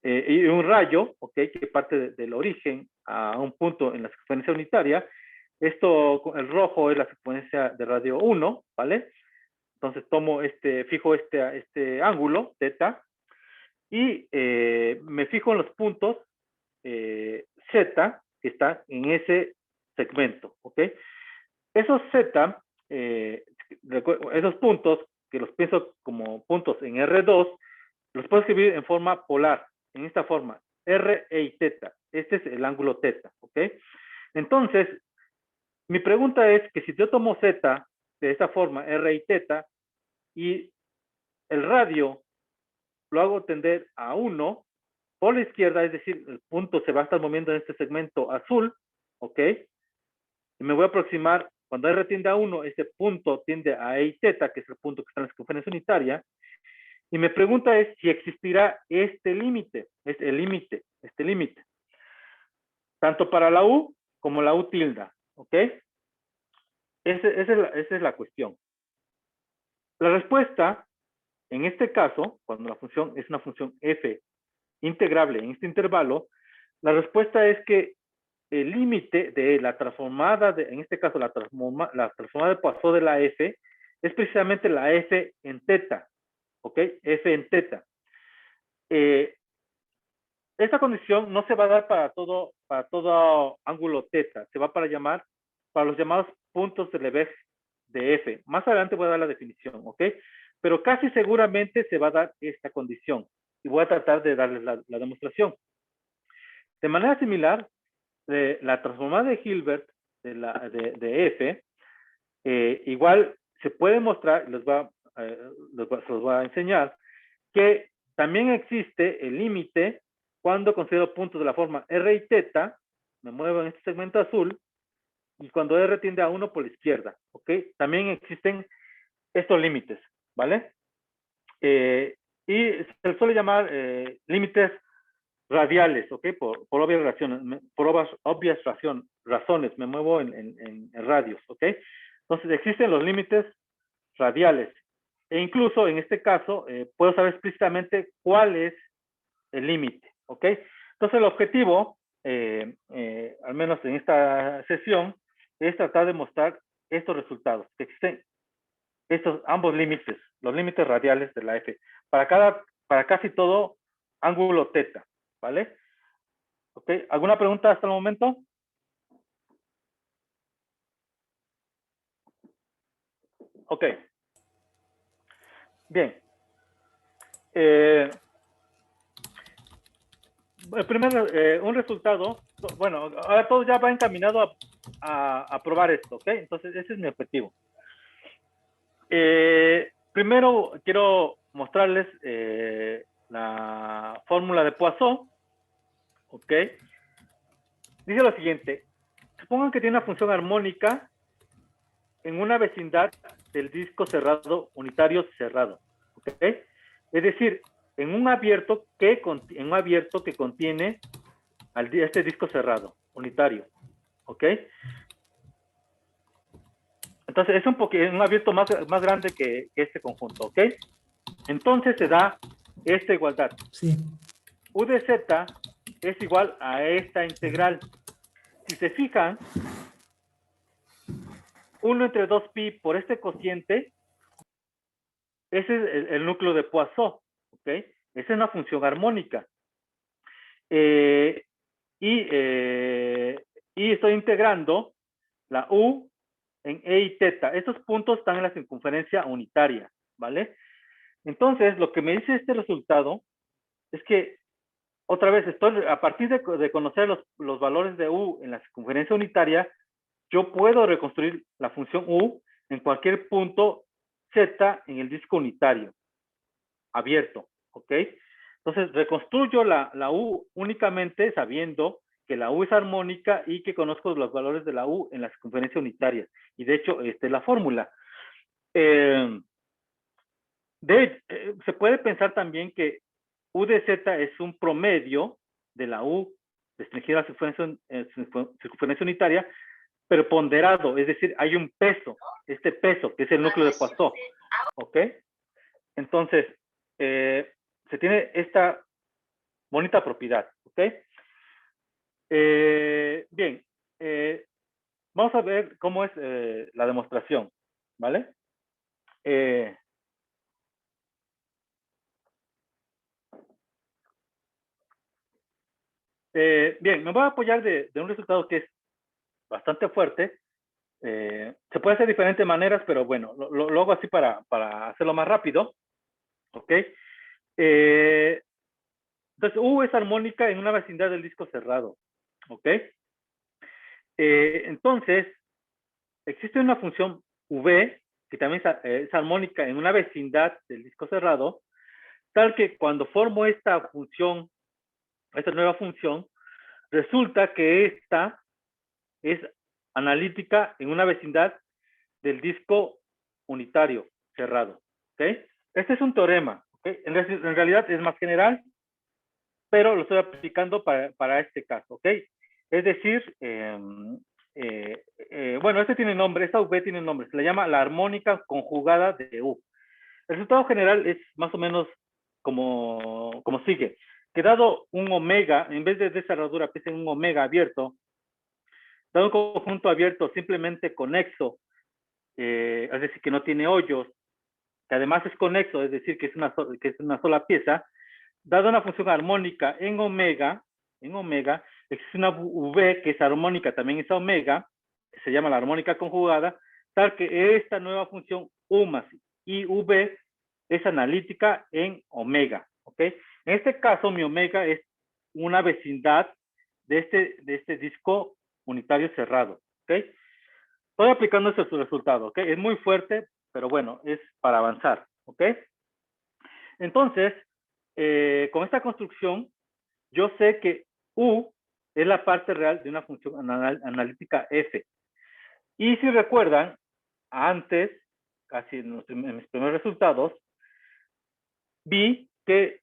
y un rayo, ¿okay? Que parte del origen a un punto en la secuencia unitaria. Esto, el rojo es la secuencia de radio 1, ¿vale? Entonces tomo fijo este ángulo, θ, y me fijo en los puntos Z que están en ese segmento, ¿ok? Esos Z, esos puntos, que los pienso como puntos en R2, los puedo escribir en forma polar, en esta forma, R y θ. Este es el ángulo θ, ¿ok? Entonces, mi pregunta es que si yo tomo Z de esta forma, R y θ, y el radio lo hago tender a 1 por la izquierda, es decir, el punto se va a estar moviendo en este segmento azul, ¿ok? Y me voy a aproximar, cuando R tiende a 1, ese punto tiende a E y θ, que es el punto que está en la circunferencia unitaria, y mi pregunta es si existirá este límite, este límite, tanto para la U como la U tilde, ¿ok? Esa es la cuestión. La respuesta, en este caso, cuando la función es una función f integrable en este intervalo, la respuesta es que el límite de la transformada, en este caso la transformada de Poisson de la f, es precisamente la f en θ, ¿ok? F en θ. Esta condición no se va a dar para todo ángulo θ, se va para los llamados puntos de Lebesgue de f. Más adelante voy a dar la definición, ¿ok? Pero casi seguramente se va a dar esta condición y voy a tratar de darles la demostración. De manera similar, la transformada de Hilbert de f, igual se puede mostrar, se los voy a enseñar, que también existe el límite cuando considero puntos de la forma R y θ, me muevo en este segmento azul, y cuando R tiende a 1 por la izquierda, ¿ok? También existen estos límites, ¿vale? Y se suele llamar límites radiales, ¿ok? Por obvias razones, me muevo en radios, ¿ok? Entonces existen los límites radiales. E incluso en este caso, puedo saber explícitamente cuál es el límite, ¿ok? Entonces el objetivo, al menos en esta sesión, es tratar de mostrar estos resultados, que existen ambos límites, los límites radiales de la F, para casi todo ángulo θ, ¿vale? ¿Ok? ¿Alguna pregunta hasta el momento? Ok. Bien. un resultado, bueno, ahora todo ya va encaminado a probar esto, ¿ok? Entonces, ese es mi objetivo. Primero, quiero mostrarles la fórmula de Poisson, ¿ok? Dice lo siguiente, supongan que tiene una función armónica en una vecindad del disco cerrado, unitario cerrado, ¿ok? Es decir, en un abierto que contiene este disco cerrado, unitario, ¿ok? Entonces es un abierto más grande que este conjunto, ¿ok? Entonces se da esta igualdad. Sí. U de z es igual a esta integral. Si se fijan, 1 entre 2pi por este cociente, ese es el núcleo de Poisson, ¿ok? Esa es una función armónica. Y estoy integrando la u en e y teta. Estos puntos están en la circunferencia unitaria, ¿vale? Entonces, lo que me dice este resultado es que, otra vez, a partir de conocer los valores de u en la circunferencia unitaria, yo puedo reconstruir la función u en cualquier punto z en el disco unitario, abierto, ¿ok? Entonces, reconstruyo la u únicamente sabiendo que la u es armónica y que conozco los valores de la u en la circunferencia unitaria. Y de hecho, esta es la fórmula. Se puede pensar también que u de z es un promedio de la u restringida a la circunferencia unitaria, pero ponderado, es decir, hay un peso, este peso, que es el núcleo de Poisson, ¿ok? Entonces, se tiene esta bonita propiedad, ¿ok? Bien, vamos a ver cómo es la demostración, ¿vale? Bien, me voy a apoyar de un resultado que es bastante fuerte. Se puede hacer de diferentes maneras, pero bueno, lo hago así para hacerlo más rápido, ¿ok? Entonces, U es armónica en una vecindad del disco cerrado, ¿ok? Entonces, existe una función V que también es armónica en una vecindad del disco cerrado, tal que cuando formo esta función, esta nueva función, resulta que esta es analítica en una vecindad del disco unitario cerrado, ¿ok? Este es un teorema, ¿ok? En realidad es más general, pero lo estoy aplicando para este caso, ¿ok? Es decir, bueno, este tiene nombre, esta V tiene nombre, se le llama la armónica conjugada de U. El resultado general es más o menos como sigue. Que dado un omega, en vez de cerradura, pese un omega abierto, dado un conjunto abierto simplemente conexo, es decir, que no tiene hoyos, que además es conexo, es decir, que es una sola pieza, dada una función armónica en omega, existe una V que es armónica también esa omega, que se llama la armónica conjugada, tal que esta nueva función U más IV es analítica en omega, ¿ok? En este caso, mi omega es una vecindad de este disco unitario cerrado, ¿ok? Estoy aplicando ese resultado, ¿ok? Es muy fuerte, pero bueno, es para avanzar, ¿ok? Entonces, con esta construcción, yo sé que U es la parte real de una función analítica F. Y si recuerdan, antes, casi en mis primeros resultados, vi que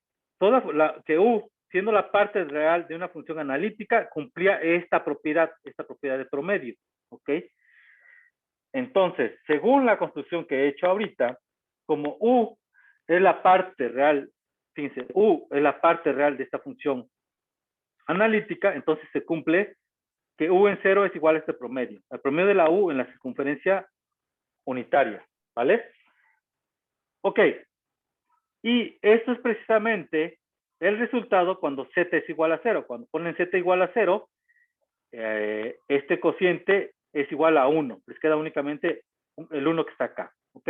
que U, siendo la parte real de una función analítica, cumplía esta propiedad de promedio, ¿ok? Entonces, según la construcción que he hecho ahorita, como U es la parte real, fíjense, U es la parte real de esta función analítica, entonces se cumple que U en 0 es igual a este promedio. El promedio de la U en la circunferencia unitaria, ¿vale? Ok. Y esto es precisamente el resultado cuando Z es igual a 0. Cuando ponen Z igual a 0, este cociente es igual a 1. Les queda únicamente el 1 que está acá, ¿ok?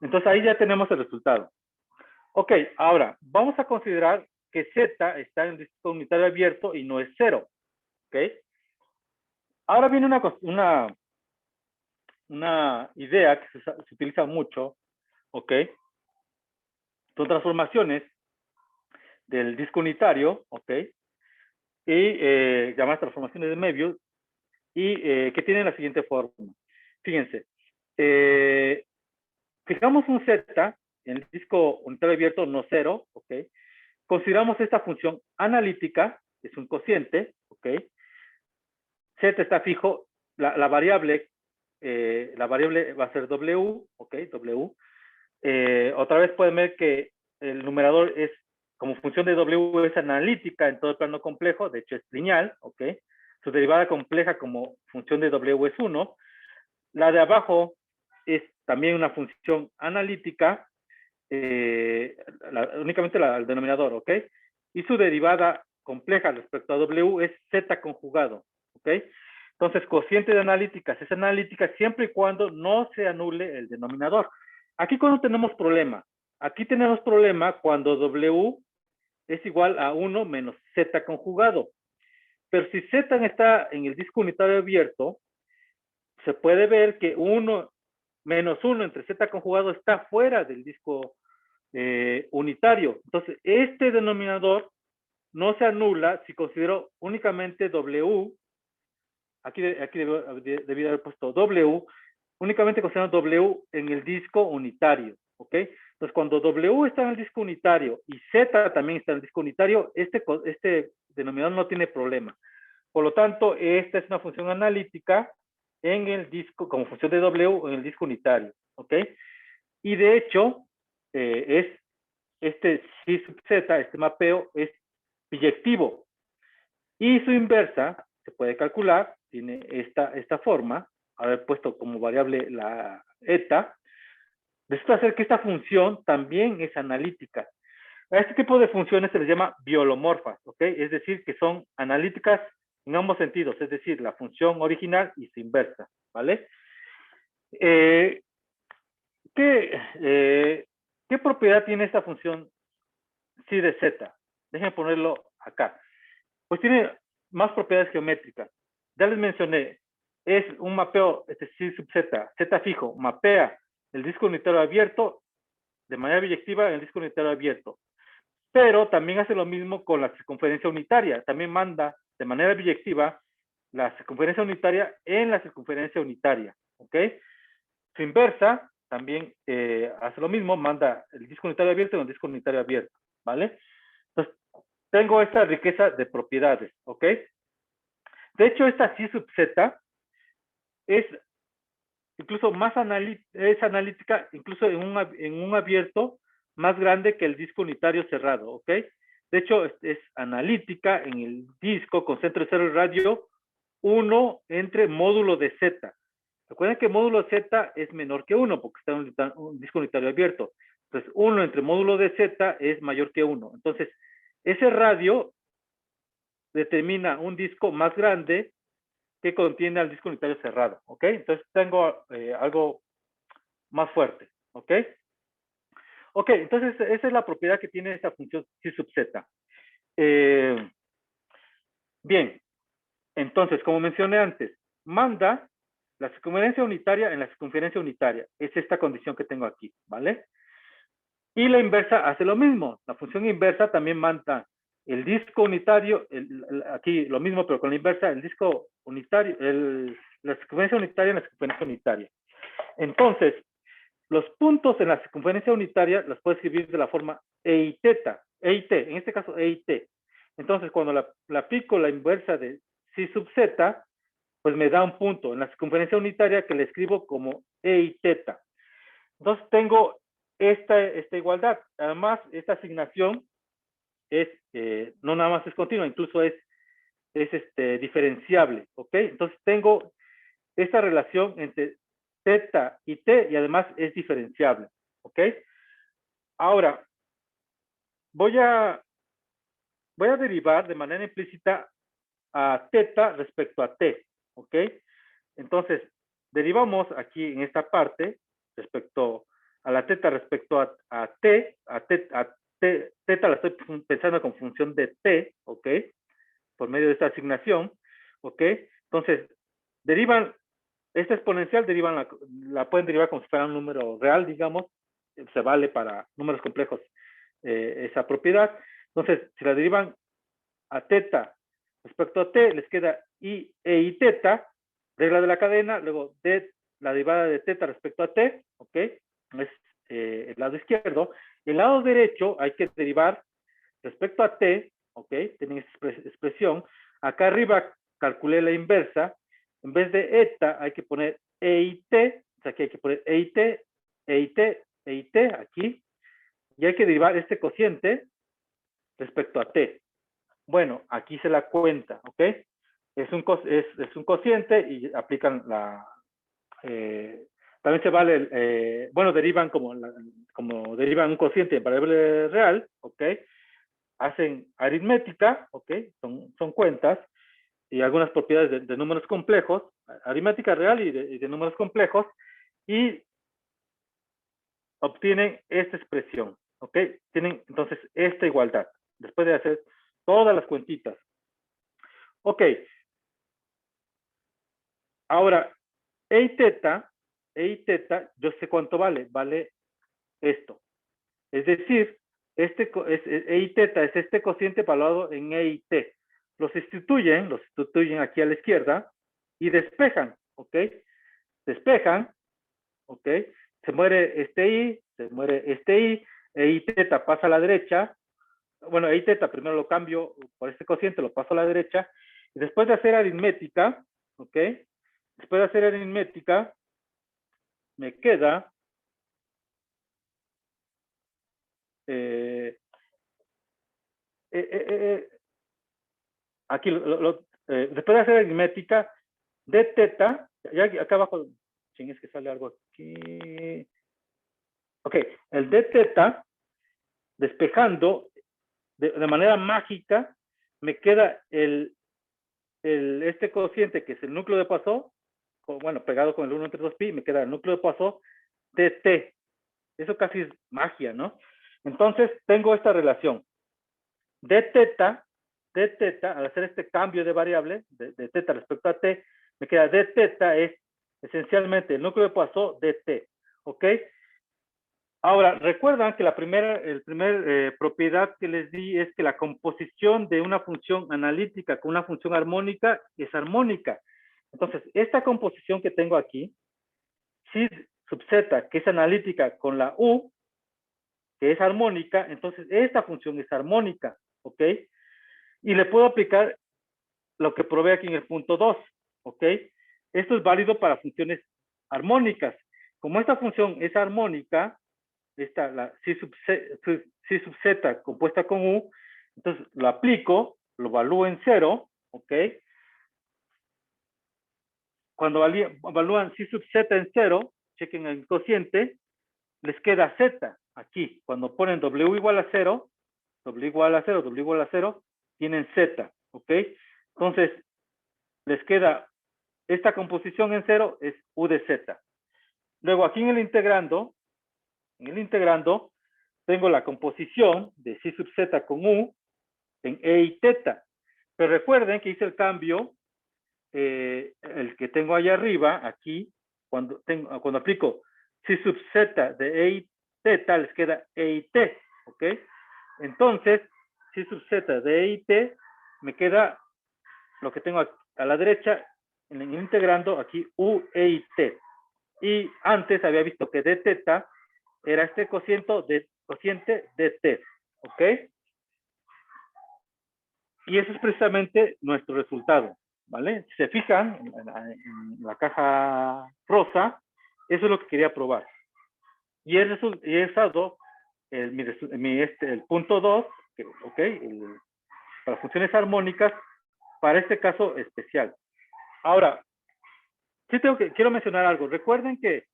Entonces ahí ya tenemos el resultado. Ok, ahora vamos a considerar que Z está en el disco unitario abierto y no es 0. ¿Ok? Ahora viene una idea que se utiliza mucho. ¿Ok? Son transformaciones del disco unitario. ¿Ok? Y llamadas transformaciones de Möbius, y que tienen la siguiente forma. Fíjense, fijamos un Z en el disco unitario abierto no 0, ¿ok? Consideramos esta función analítica, que es un cociente, ¿ok? Z está fijo, la variable va a ser W, ¿ok? W. Otra vez pueden ver que el numerador es, como función de W, es analítica en todo el plano complejo, de hecho es lineal, ¿ok? Su derivada compleja como función de W es 1. La de abajo es también una función analítica, únicamente el denominador, ¿ok? Y su derivada compleja respecto a W es Z conjugado, ¿ok? Entonces, cociente de analíticas es analítica siempre y cuando no se anule el denominador. Aquí cuando tenemos problema. Aquí tenemos problema cuando W es igual a 1 menos Z conjugado. Pero si Z está en el disco unitario abierto, se puede ver que 1 menos 1 entre Z conjugado está fuera del disco unitario. Entonces, este denominador no se anula si considero únicamente W. Aquí debí haber puesto W. Únicamente considero W en el disco unitario. ¿Ok? Entonces, cuando W está en el disco unitario y Z también está en el disco unitario, este denominador no tiene problema. Por lo tanto, esta es una función analítica en el disco, como función de W en el disco unitario. ¿Ok? Y de hecho, este C sub Z, este mapeo, es biyectivo. Y su inversa se puede calcular, tiene esta forma, haber puesto como variable la eta. Resulta ser que esta función también es analítica. A este tipo de funciones se les llama biolomorfas, ¿ok? Es decir, que son analíticas en ambos sentidos, es decir, la función original y su inversa, ¿vale? ¿Qué propiedad tiene esta función psi de z? Déjenme ponerlo acá. Pues tiene más propiedades geométricas. Ya les mencioné, es un mapeo, psi sub z, z fijo, mapea el disco unitario abierto de manera biyectiva en el disco unitario abierto. Pero también hace lo mismo con la circunferencia unitaria. También manda de manera biyectiva la circunferencia unitaria en la circunferencia unitaria. ¿Ok? Su inversa también hace lo mismo, manda el disco unitario abierto en el disco unitario abierto. ¿Vale? Entonces, tengo esta riqueza de propiedades. ¿Ok? De hecho, esta psi sub z es incluso más analítica, incluso en un abierto más grande que el disco unitario cerrado, ¿ok? De hecho, es analítica en el disco con centro de cero y radio 1 entre módulo de Z. Recuerden que módulo Z es menor que 1 porque está en un disco unitario abierto. Entonces, 1 entre módulo de Z es mayor que 1. Entonces, ese radio determina un disco más grande que contiene al disco unitario cerrado, ¿ok? Entonces tengo algo más fuerte, ¿ok? Ok, entonces esa es la propiedad que tiene esta función psi sub z. Bien, entonces, como mencioné antes, manda la circunferencia unitaria en la circunferencia unitaria. Es esta condición que tengo aquí, ¿vale? Y la inversa hace lo mismo. La función inversa también manda el disco unitario, aquí lo mismo, pero con la inversa, el disco unitario, la circunferencia unitaria en la circunferencia unitaria. Entonces, los puntos en la circunferencia unitaria los puedo escribir de la forma E y teta, E y T, en este caso E y T. Entonces, cuando la aplico la inversa de psi sub z, pues me da un punto en la circunferencia unitaria que le escribo como E y teta. Entonces, tengo esta igualdad. Además, esta asignación es, no nada más es continua, incluso es diferenciable, ¿ok? Entonces, tengo esta relación entre teta y t y además es diferenciable, ¿ok? Ahora, voy a derivar de manera implícita a teta respecto a t, ¿ok? Entonces, derivamos aquí en esta parte respecto a la teta respecto a t, teta la estoy pensando con función de t, ¿ok? Por medio de esta asignación, ¿ok? Entonces, derivan, esta exponencial la pueden derivar como si fuera un número real, digamos, se vale para números complejos esa propiedad. Entonces, si la derivan a teta respecto a t, les queda i e i teta, regla de la cadena, luego la derivada de teta respecto a t, ¿ok? Es el lado izquierdo. El lado derecho hay que derivar respecto a t, ¿ok? Tienen esta expresión. Acá arriba calculé la inversa. En vez de eta hay que poner e y t, o sea, aquí hay que poner e y t, e y t, e y t, aquí. Y hay que derivar este cociente respecto a t. Bueno, aquí se la cuenta, ¿ok? Es un cociente y aplican también se vale, bueno, derivan como derivan un cociente en variable real, ¿ok? Hacen aritmética, ¿ok? Son cuentas y algunas propiedades de números complejos, aritmética real y de números complejos, y obtienen esta expresión, ¿ok? Tienen entonces esta igualdad, después de hacer todas las cuentitas. Ok. Ahora, e y teta, yo sé cuánto vale. Vale esto. Es decir, e y teta es este cociente evaluado en e y t. Los sustituyen aquí a la izquierda y despejan, ¿ok? Despejan, ¿ok? Se muere este i, se muere este i, e y teta pasa a la derecha. Bueno, e y teta primero lo cambio por este cociente, lo paso a la derecha. Y después de hacer aritmética, ¿ok? Después de hacer aritmética, me queda aquí, después de hacer aritmética, de teta, ya acá abajo, si es que sale algo aquí. Ok, el de teta, despejando de manera mágica, me queda este cociente que es el núcleo de Poisson, bueno, pegado con el 1 entre 2pi, me queda el núcleo de Poisson de t. Eso casi es magia, ¿no? Entonces, tengo esta relación. De teta, al hacer este cambio de variable, de teta respecto a t, me queda de teta es esencialmente el núcleo de Poisson de t, ¿ok? Ahora, recuerdan que la primera propiedad que les di es que la composición de una función analítica con una función armónica es armónica. Entonces, esta composición que tengo aquí, si sub z, que es analítica con la u, que es armónica, entonces esta función es armónica, ¿ok? Y le puedo aplicar lo que probé aquí en el punto 2, ¿ok? Esto es válido para funciones armónicas. Como esta función es armónica, la C sub z compuesta con u, entonces lo aplico, lo evalúo en 0, ¿ok? Cuando evalúan C sub z en 0, chequen el cociente, les queda z aquí. Cuando ponen w igual a 0, w igual a 0, w igual a 0, tienen z, ¿ok? Entonces, les queda esta composición en 0 es u de z. Luego, aquí en el integrando, tengo la composición de C sub z con u en e y teta. Pero recuerden que hice el cambio, el que tengo allá arriba, aquí, cuando aplico C sub z de e y teta, les queda e y t, ¿ok? Entonces, C sub z de e y t, me queda lo que tengo a la derecha, en el integrando, aquí u, e y t. Y antes había visto que de teta era este cociente de t, ¿ok? Y eso es precisamente nuestro resultado, ¿vale? Si se fijan en la caja rosa, eso es lo que quería probar. Y he usado el punto 2, ¿ok? Para funciones armónicas, para este caso especial. Ahora, sí quiero mencionar algo. Recuerden que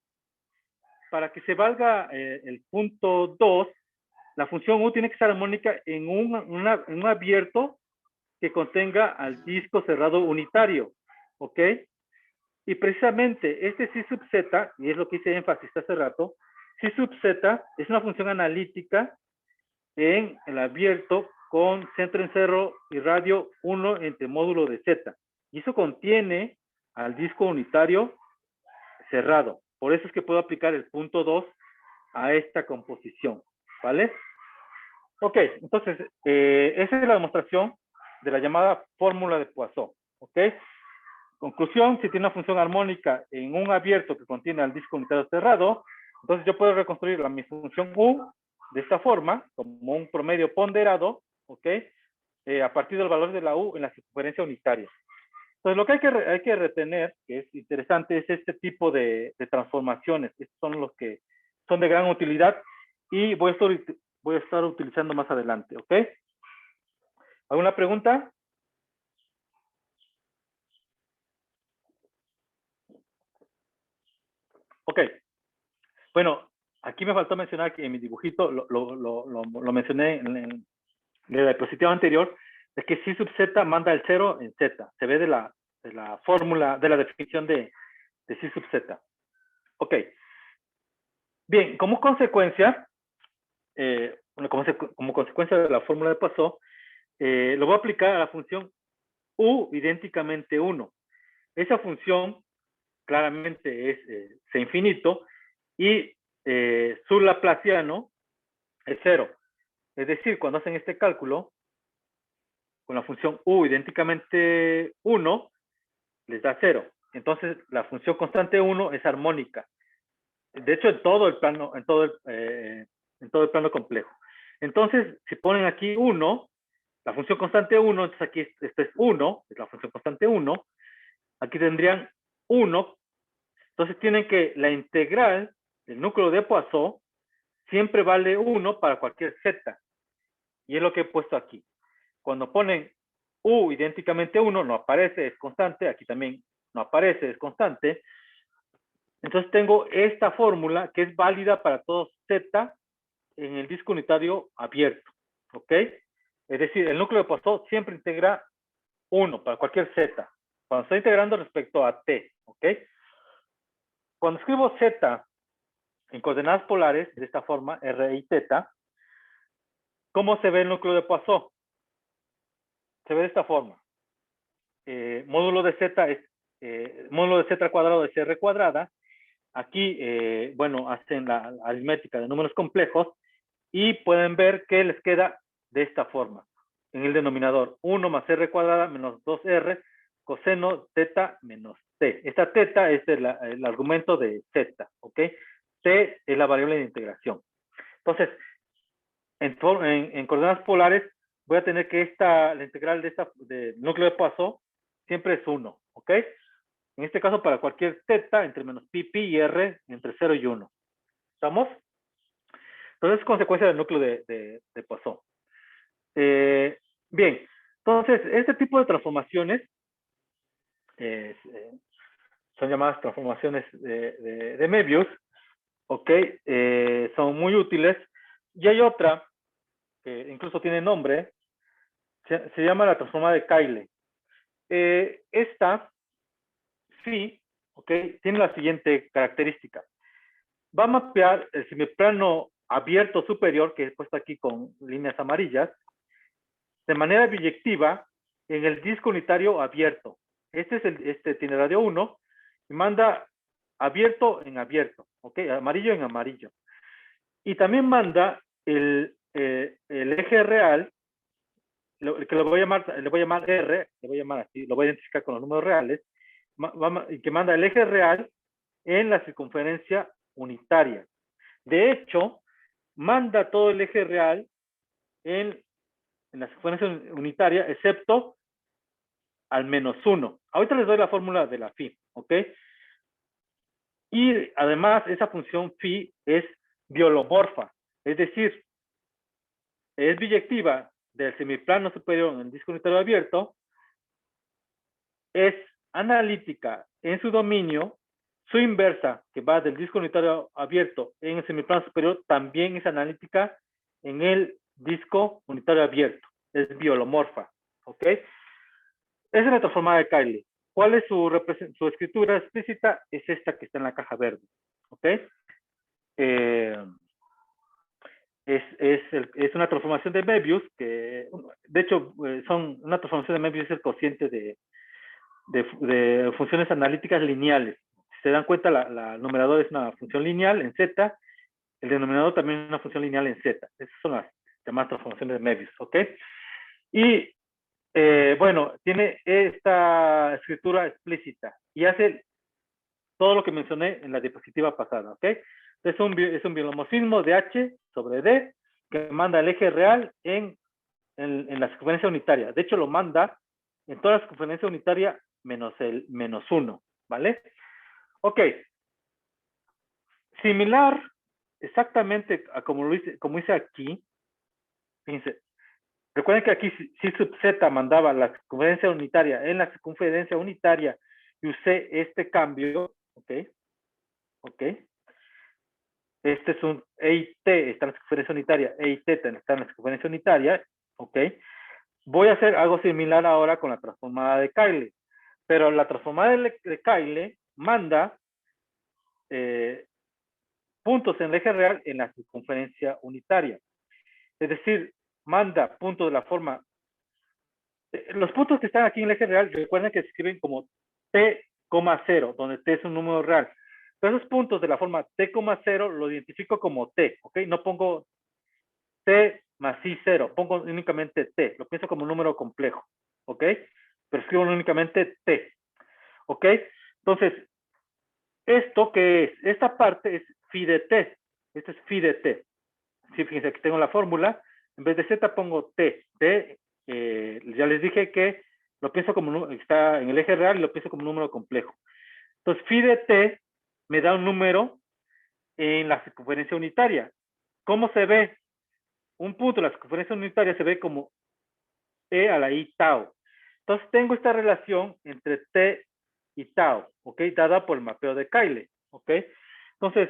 para que se valga el punto 2, la función u tiene que estar armónica en un abierto que contenga al disco cerrado unitario, ¿ok? Y precisamente este C sub z, y es lo que hice énfasis hace rato, C sub z es una función analítica en el abierto con centro en 0 y radio 1 entre módulo de Z. Y eso contiene al disco unitario cerrado. Por eso es que puedo aplicar el punto 2 a esta composición, ¿vale? Ok, entonces, esa es la demostración de la llamada fórmula de Poisson, ¿ok? Conclusión, si tiene una función armónica en un abierto que contiene al disco unitario cerrado, entonces yo puedo reconstruir mi función U de esta forma, como un promedio ponderado, ¿ok? A partir del valor de la U en la circunferencia unitaria. Entonces, lo que hay que retener, que es interesante, es este tipo de transformaciones. Estos son los que son de gran utilidad y voy a estar utilizando más adelante, ¿ok? ¿Alguna pregunta? Ok. Bueno, aquí me faltó mencionar que en mi dibujito lo mencioné en la diapositiva anterior, es que si sub z manda el 0 en z. Se ve de la fórmula, de la definición de si sub z. Ok. Bien, como consecuencia, como consecuencia de la fórmula de Poisson, lo voy a aplicar a la función u idénticamente 1. Esa función claramente es C infinito y su laplaciano es 0. Es decir, cuando hacen este cálculo, con la función u idénticamente 1, les da 0. Entonces, la función constante 1 es armónica. De hecho, en todo el plano, en todo el plano complejo. Entonces, si ponen aquí 1, la función constante 1, entonces aquí esto es 1, es la función constante 1. Aquí tendrían 1. Entonces tienen que la integral del núcleo de Poisson siempre vale 1 para cualquier z. Y es lo que he puesto aquí. Cuando ponen u idénticamente 1, no aparece, es constante. Aquí también no aparece, es constante. Entonces tengo esta fórmula que es válida para todos z en el disco unitario abierto. ¿Ok? Es decir, el núcleo de Poisson siempre integra 1 para cualquier z. Cuando estoy integrando respecto a t. ¿Ok? Cuando escribo z en coordenadas polares, de esta forma, r y θ, ¿cómo se ve el núcleo de Poisson? Se ve de esta forma. Módulo de z es módulo de z al cuadrado es r cuadrada. Aquí, bueno, hacen la aritmética de números complejos y pueden ver que les queda de esta forma. En el denominador, 1 más r cuadrada menos 2r coseno θ menos t. Esta θ es el argumento de z, ¿ok? T es la variable de integración. Entonces, en coordenadas polares, voy a tener que la integral de núcleo de Poisson siempre es 1, ¿ok? En este caso, para cualquier θ, entre menos pi y r, entre 0 y 1. ¿Estamos? Entonces, es consecuencia del núcleo de Poisson. Bien, entonces, este tipo de transformaciones son llamadas transformaciones de Möbius, ¿ok? Son muy útiles. Y hay otra, que incluso tiene nombre, se llama la transformada de Cayley. Esta, sí, ¿ok? Tiene la siguiente característica. Va a mapear el semiplano abierto superior, que he puesto aquí con líneas amarillas, de manera biyectiva en el disco unitario abierto. Este tiene radio 1 y manda abierto en abierto, ¿ok? Amarillo en amarillo. Y también manda el eje real, que le voy a llamar R, le voy a llamar así, lo voy a identificar con los números reales, y que manda el eje real en la circunferencia unitaria. De hecho, manda todo el eje real en la circunferencia unitaria, excepto al menos 1. Ahorita les doy la fórmula de la phi, ¿ok? Y además, esa función phi es biolomorfa, es decir, es biyectiva del semiplano superior en el disco unitario abierto, es analítica en su dominio, su inversa, que va del disco unitario abierto en el semiplano superior, también es analítica en el disco unitario abierto, es biolomorfa, ¿ok? Esa es la transformada de Cayley. ¿Cuál es su escritura explícita? Es esta que está en la caja verde, ¿ok? es una transformación de Möbius, que de hecho una transformación de Möbius es el cociente de funciones analíticas lineales. Si se dan cuenta, el numerador es una función lineal en Z, el denominador también es una función lineal en Z. Esas son las llamadas transformaciones de Möbius, ¿ok? Y bueno, tiene esta escritura explícita y hace todo lo que mencioné en la diapositiva pasada, ¿ok? Es un binomorfismo de H sobre D que manda el eje real en la circunferencia unitaria. De hecho, lo manda en toda la circunferencia unitaria menos el -1, ¿vale? Ok. Similar exactamente a como hice aquí. Fíjense. Recuerden que aquí si sub z mandaba la circunferencia unitaria en la circunferencia unitaria y usé este cambio, ¿ok? ¿Ok? Este es un E y T, está en la circunferencia unitaria, E y T está en la circunferencia unitaria, ¿ok? Voy a hacer algo similar ahora con la transformada de Cayley, pero la transformada de Cayley manda puntos en el eje real en la circunferencia unitaria. Es decir, manda puntos de la forma... los puntos que están aquí en el eje real, recuerden que se escriben como T,0, donde T es un número real. Pero esos puntos de la forma T,0 lo identifico como T, ¿ok? No pongo T más I0, pongo únicamente T, lo pienso como un número complejo, ¿ok? Pero escribo únicamente T, ¿ok? Entonces, ¿esto qué es? Esta parte es phi de T, esto es phi de T. Sí, fíjense, aquí tengo la fórmula, en vez de Z pongo T, ya les dije que lo pienso como, está en el eje real y lo pienso como un número complejo. Entonces, phi de T me da un número en la circunferencia unitaria. ¿Cómo se ve? Un punto en la circunferencia unitaria se ve como E a la I tau. Entonces, tengo esta relación entre T y tau, ¿ok? Dada por el mapeo de Cayley, ¿ok? Entonces,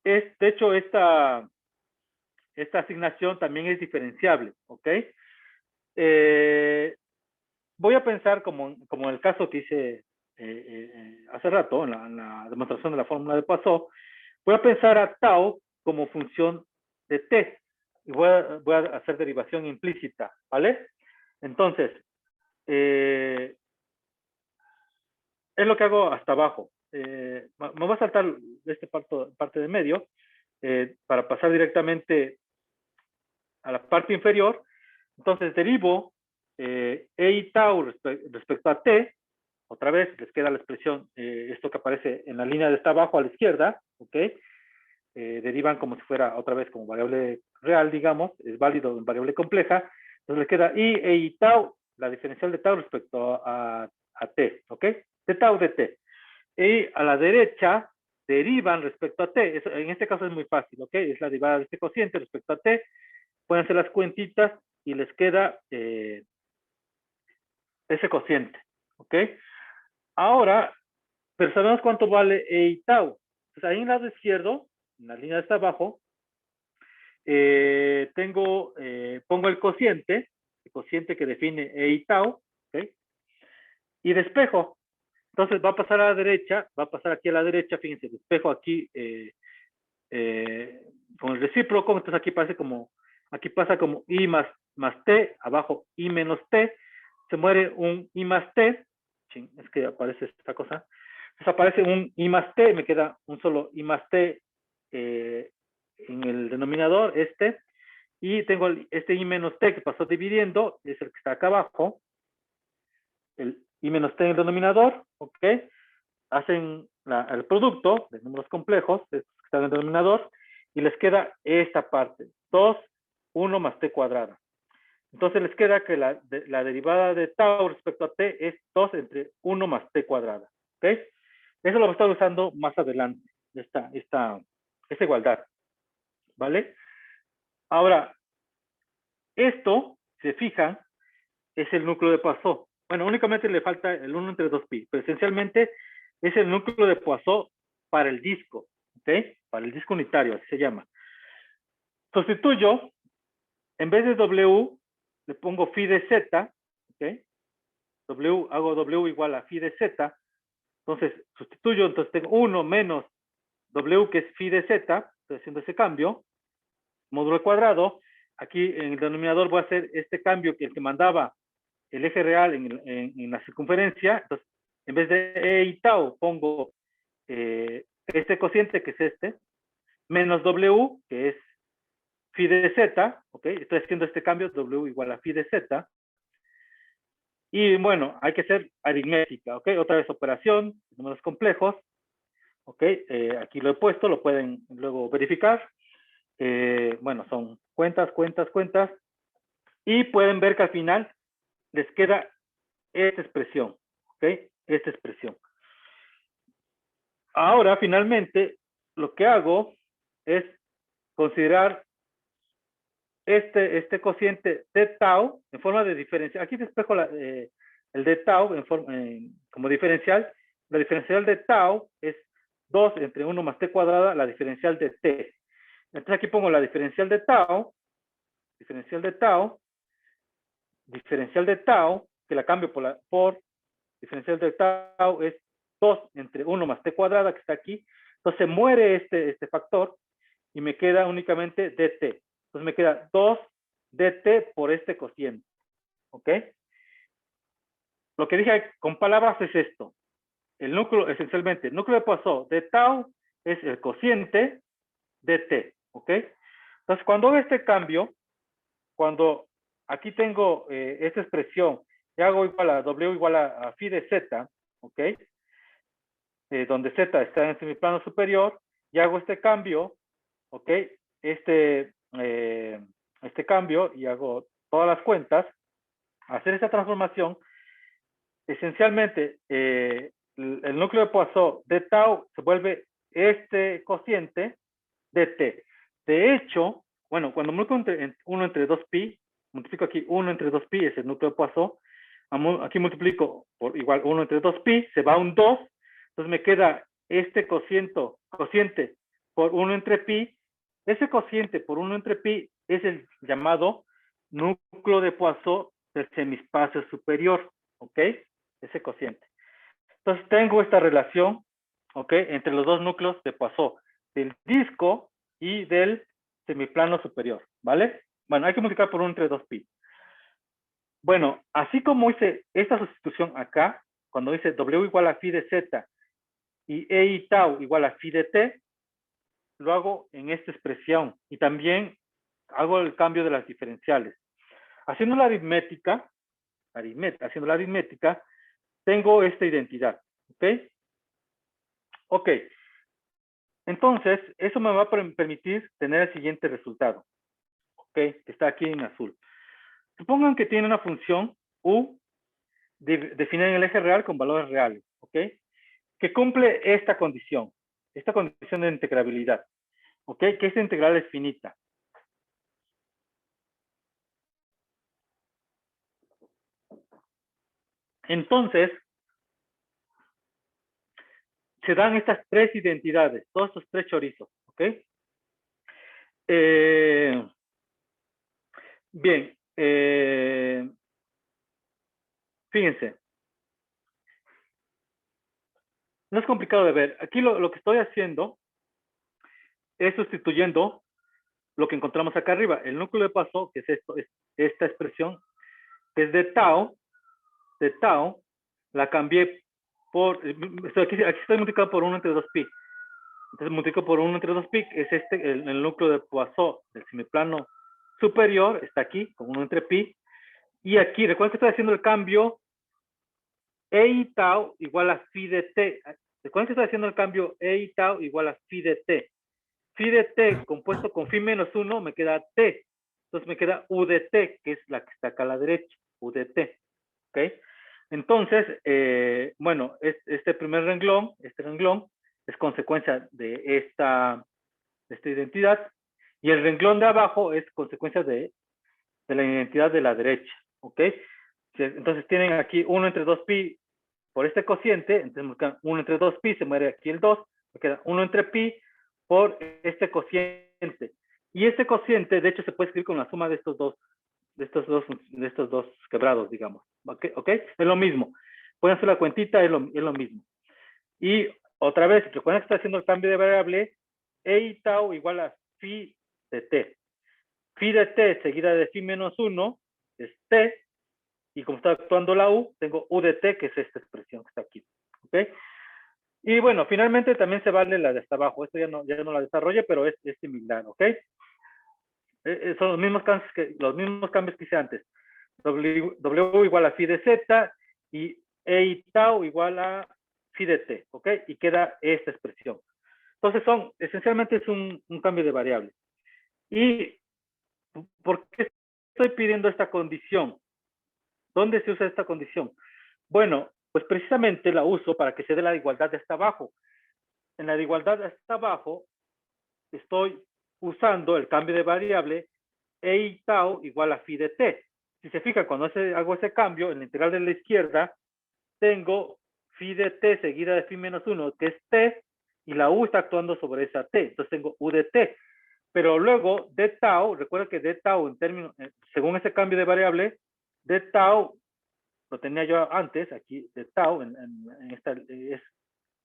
de hecho, esta asignación también es diferenciable, ¿ok? Voy a pensar como en el caso que hice hace rato, en la demostración de la fórmula de Poisson, voy a pensar a tau como función de t, y voy a hacer derivación implícita, ¿vale? Entonces, es lo que hago hasta abajo. Me voy a saltar esta parte de medio para pasar directamente a la parte inferior. Entonces derivo E y tau respecto a t. Otra vez les queda la expresión, esto que aparece en la línea de esta abajo a la izquierda, ¿ok? Derivan como si fuera otra vez como variable real, digamos, es válido en variable compleja. Entonces les queda I, E y tau, la diferencial de tau respecto a t, ¿ok? De tau de t. Y a la derecha derivan respecto a t. En este caso es muy fácil, ¿ok? Es la derivada de este cociente respecto a t. Pueden hacer las cuentitas y les queda ese cociente, ¿ok? Ahora, pero sabemos cuánto vale E y tau. Entonces ahí en el lado izquierdo, en la línea de hasta abajo, pongo el cociente que define E y tau, ¿ok? Y despejo. Entonces va a pasar a la derecha, va a pasar aquí a la derecha, fíjense, despejo aquí con el recíproco, entonces aquí pasa como I más T, abajo I menos T, se muere un I más T, es que aparece esta cosa, entonces aparece un I más T, me queda un solo I más T en el denominador, y tengo este I menos T que pasó dividiendo, es el que está acá abajo, el I menos T en el denominador, ¿ok? Hacen el producto de números complejos, que están en el denominador, y les queda esta parte, 2, 1 más t cuadrada. Entonces les queda que la derivada de tau respecto a t es 2 entre 1 más t cuadrada. ¿Ok? Eso lo voy a estar usando más adelante, esta igualdad. ¿Vale? Ahora, esto, se fijan, es el núcleo de Poisson. Bueno, únicamente le falta el 1 entre 2pi, pero esencialmente es el núcleo de Poisson para el disco, ¿ok? Para el disco unitario, así se llama. Sustituyo, en vez de W, le pongo phi de Z, ¿ok? Hago W igual a phi de Z, entonces sustituyo, entonces tengo 1 menos W, que es phi de Z, estoy haciendo ese cambio, módulo al cuadrado. Aquí en el denominador voy a hacer este cambio que el que mandaba el eje real en la circunferencia. Entonces, en vez de E y tau, pongo este cociente, que es este, menos W, que es phi de z, ¿ok? Estoy haciendo este cambio, W igual a phi de z. Y bueno, hay que hacer aritmética, ¿ok? Otra vez operación, números complejos, ¿ok? Aquí lo he puesto, lo pueden luego verificar. Bueno, son cuentas, cuentas, cuentas. Y pueden ver que al final les queda esta expresión, ¿ok? Esta expresión. Ahora, finalmente, lo que hago es considerar este cociente de tau en forma de diferencial. Aquí despejo el de tau como diferencial. La diferencial de tau es 2 entre 1 más t cuadrada, la diferencial de t. Entonces aquí pongo la diferencial de tau, que la cambio por diferencial de tau es 2 entre 1 más t cuadrada, que está aquí. Entonces muere este factor y me queda únicamente dt. Entonces me queda 2 dt por este cociente. ¿Ok? Lo que dije con palabras es esto. El núcleo, esencialmente, el núcleo de Poisson de tau es el cociente dt. ¿Ok? Entonces, cuando hago este cambio, cuando aquí tengo esta expresión, y hago igual a W igual a phi de z, ¿ok? Donde z está en el semiplano superior, y hago este cambio, ¿ok? Este cambio, y hago todas las cuentas, hacer esta transformación, esencialmente, el núcleo de Poisson de tau se vuelve este cociente de t. De hecho, bueno, cuando multiplico 1 entre 2pi, multiplico aquí 1 entre 2pi, es el núcleo de Poisson. Aquí multiplico por igual 1 entre 2pi, se va un 2. Entonces me queda este cociente por 1 entre pi. Ese cociente por 1 entre pi es el llamado núcleo de Poisson del semiespacio superior. ¿Ok? Ese cociente. Entonces tengo esta relación, ¿ok? Entre los dos núcleos de Poisson, del disco y del semiplano superior, ¿vale? Bueno, hay que multiplicar por 1 entre 2pi. Bueno, así como hice esta sustitución acá, cuando dice W igual a phi de z y E y tau igual a phi de t, lo hago en esta expresión y también hago el cambio de las diferenciales. Haciendo la aritmética, tengo esta identidad, ¿ok? Ok. Entonces, eso me va a permitir tener el siguiente resultado, ¿ok? Que está aquí en azul. Supongan que tiene una función u definida en el eje real con valores reales, ¿ok? Que cumple esta condición de integrabilidad, ¿ok? Que esta integral es finita. Entonces, se dan estas tres identidades, todos estos tres chorizos, ¿ok? Bien, fíjense. No es complicado de ver. Aquí lo que estoy haciendo es sustituyendo lo que encontramos acá arriba. El núcleo de Poisson, que es esta expresión, que es de tau, la cambié por, aquí estoy multiplicando por 1 entre 2pi. Entonces multiplico por 1 entre 2pi, es el núcleo de Poisson del semiplano superior, está aquí, con 1 entre pi. Y aquí, recuerden que estoy haciendo el cambio E y tau igual a phi de t. Recuerden que estoy haciendo el cambio E y tau igual a phi de t. Phi de t compuesto con phi menos 1 me queda t. Entonces me queda u de t, que es la que está acá a la derecha, u de t. ¿Ok? Entonces, bueno, este primer renglón, es consecuencia de esta identidad. Y el renglón de abajo es consecuencia de la identidad de la derecha. ¿Ok? Entonces tienen aquí 1 entre 2pi por este cociente, entonces 1 entre 2pi, se muere aquí el 2, me queda 1 entre pi por este cociente. Y este cociente, de hecho, se puede escribir con la suma de estos dos quebrados, digamos. ¿Ok? Es lo mismo. Pueden hacer la cuentita, es lo mismo. Y otra vez, recuerden que está haciendo el cambio de variable, E y tau igual a phi de t. phi de t seguida de phi menos 1 es t, y como está actuando la u, tengo u de t, que es esta expresión que está aquí. ¿Ok? Y bueno, finalmente también se vale la de hasta abajo. Esto ya no la desarrollé, pero es similar. ¿Ok? Son los mismos cambios que hice antes. W igual a phi de z y e y tau igual a phi de t. ¿Ok? Y queda esta expresión. Entonces esencialmente es un cambio de variable. ¿Y por qué estoy pidiendo esta condición? ¿Dónde se usa esta condición? Bueno, pues precisamente la uso para que se dé la igualdad de hasta abajo. En la de igualdad de hasta abajo estoy usando el cambio de variable e y tau igual a phi de t. Si se fijan, cuando hago ese cambio, en la integral de la izquierda, tengo phi de t seguida de phi menos 1, que es t, y la u está actuando sobre esa t. Entonces tengo u de t. Pero luego d tau, recuerda que d tau en términos, según ese cambio de variable, d tau, lo tenía yo antes, aquí d tau,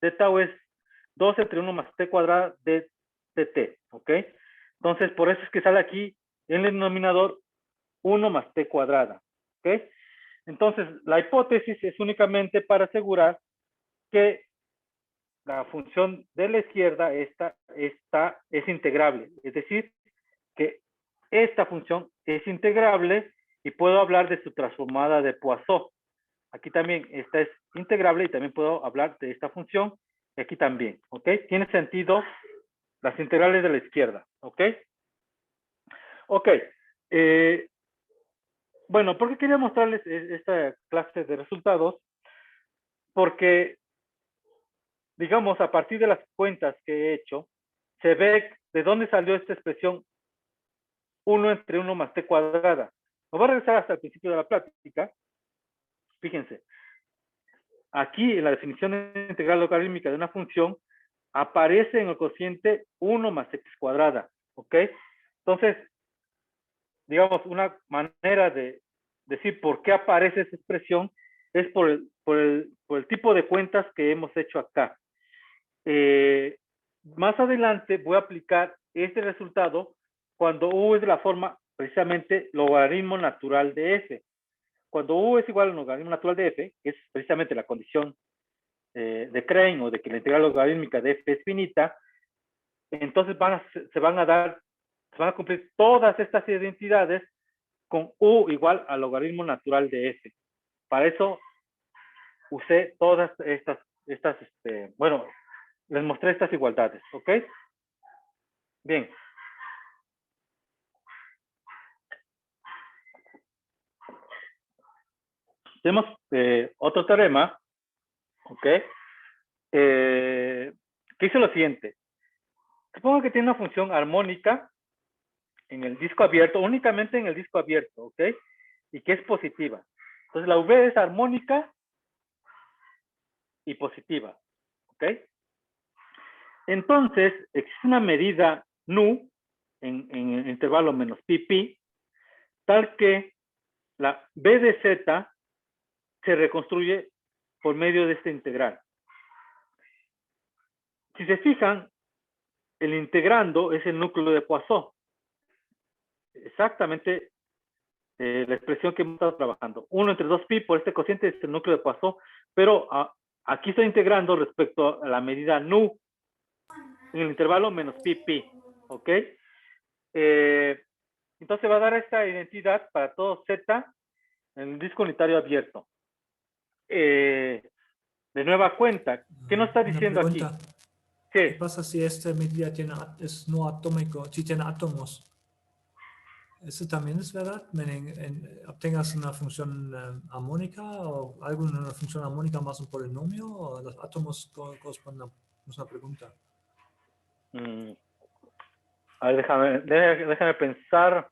d tau es 2 entre 1 más t cuadrada de t, ¿ok? Entonces, por eso es que sale aquí en el denominador 1 más t cuadrada, ¿ok? Entonces, la hipótesis es únicamente para asegurar que la función de la izquierda es integrable, es decir, que esta función es integrable y puedo hablar de su transformada de Poisson. Aquí también esta es integrable y también puedo hablar de esta función y aquí también, ¿ok? Tiene sentido las integrales de la izquierda, ¿ok? Ok. Bueno, ¿por qué quería mostrarles esta clase de resultados? Porque, digamos, a partir de las cuentas que he hecho, se ve de dónde salió esta expresión 1 entre 1 más t cuadrada. Me voy a regresar hasta el principio de la plática. Fíjense, aquí en la definición de integral logarítmica de una función, aparece en el cociente 1 más x cuadrada, ¿ok? Entonces, digamos, una manera de decir por qué aparece esa expresión es por el tipo de cuentas que hemos hecho acá. Más adelante voy a aplicar este resultado cuando u es de la forma precisamente logaritmo natural de f. Cuando u es igual al logaritmo natural de f, que es precisamente la condición de Krein o de que la integral logarítmica de f es finita, entonces se van a cumplir todas estas identidades con u igual al logaritmo natural de f. Para eso usé todas estas bueno, les mostré estas igualdades, ¿ok? Bien. Tenemos otro teorema, ¿ok? Que dice lo siguiente. Supongo que tiene una función armónica en el disco abierto, únicamente en el disco abierto, ¿ok? Y que es positiva. Entonces la V es armónica y positiva, ¿ok? Entonces, existe una medida nu en el intervalo menos pi, tal que la B de Z se reconstruye por medio de esta integral. Si se fijan, el integrando es el núcleo de Poisson. Exactamente la expresión que hemos estado trabajando. 1 entre 2pi por este cociente es el núcleo de Poisson, pero aquí estoy integrando respecto a la medida nu en el intervalo menos pi, ¿ok? Entonces va a dar esta identidad para todo Z en el disco unitario abierto. De nueva cuenta, ¿qué nos está diciendo aquí? ¿Qué pasa si esta medida es no atómico, si tiene átomos? ¿Eso también es verdad? ¿Obtengas una función armónica o alguna función armónica más un polinomio o los átomos corresponden? Es una pregunta. A ver, déjame pensar.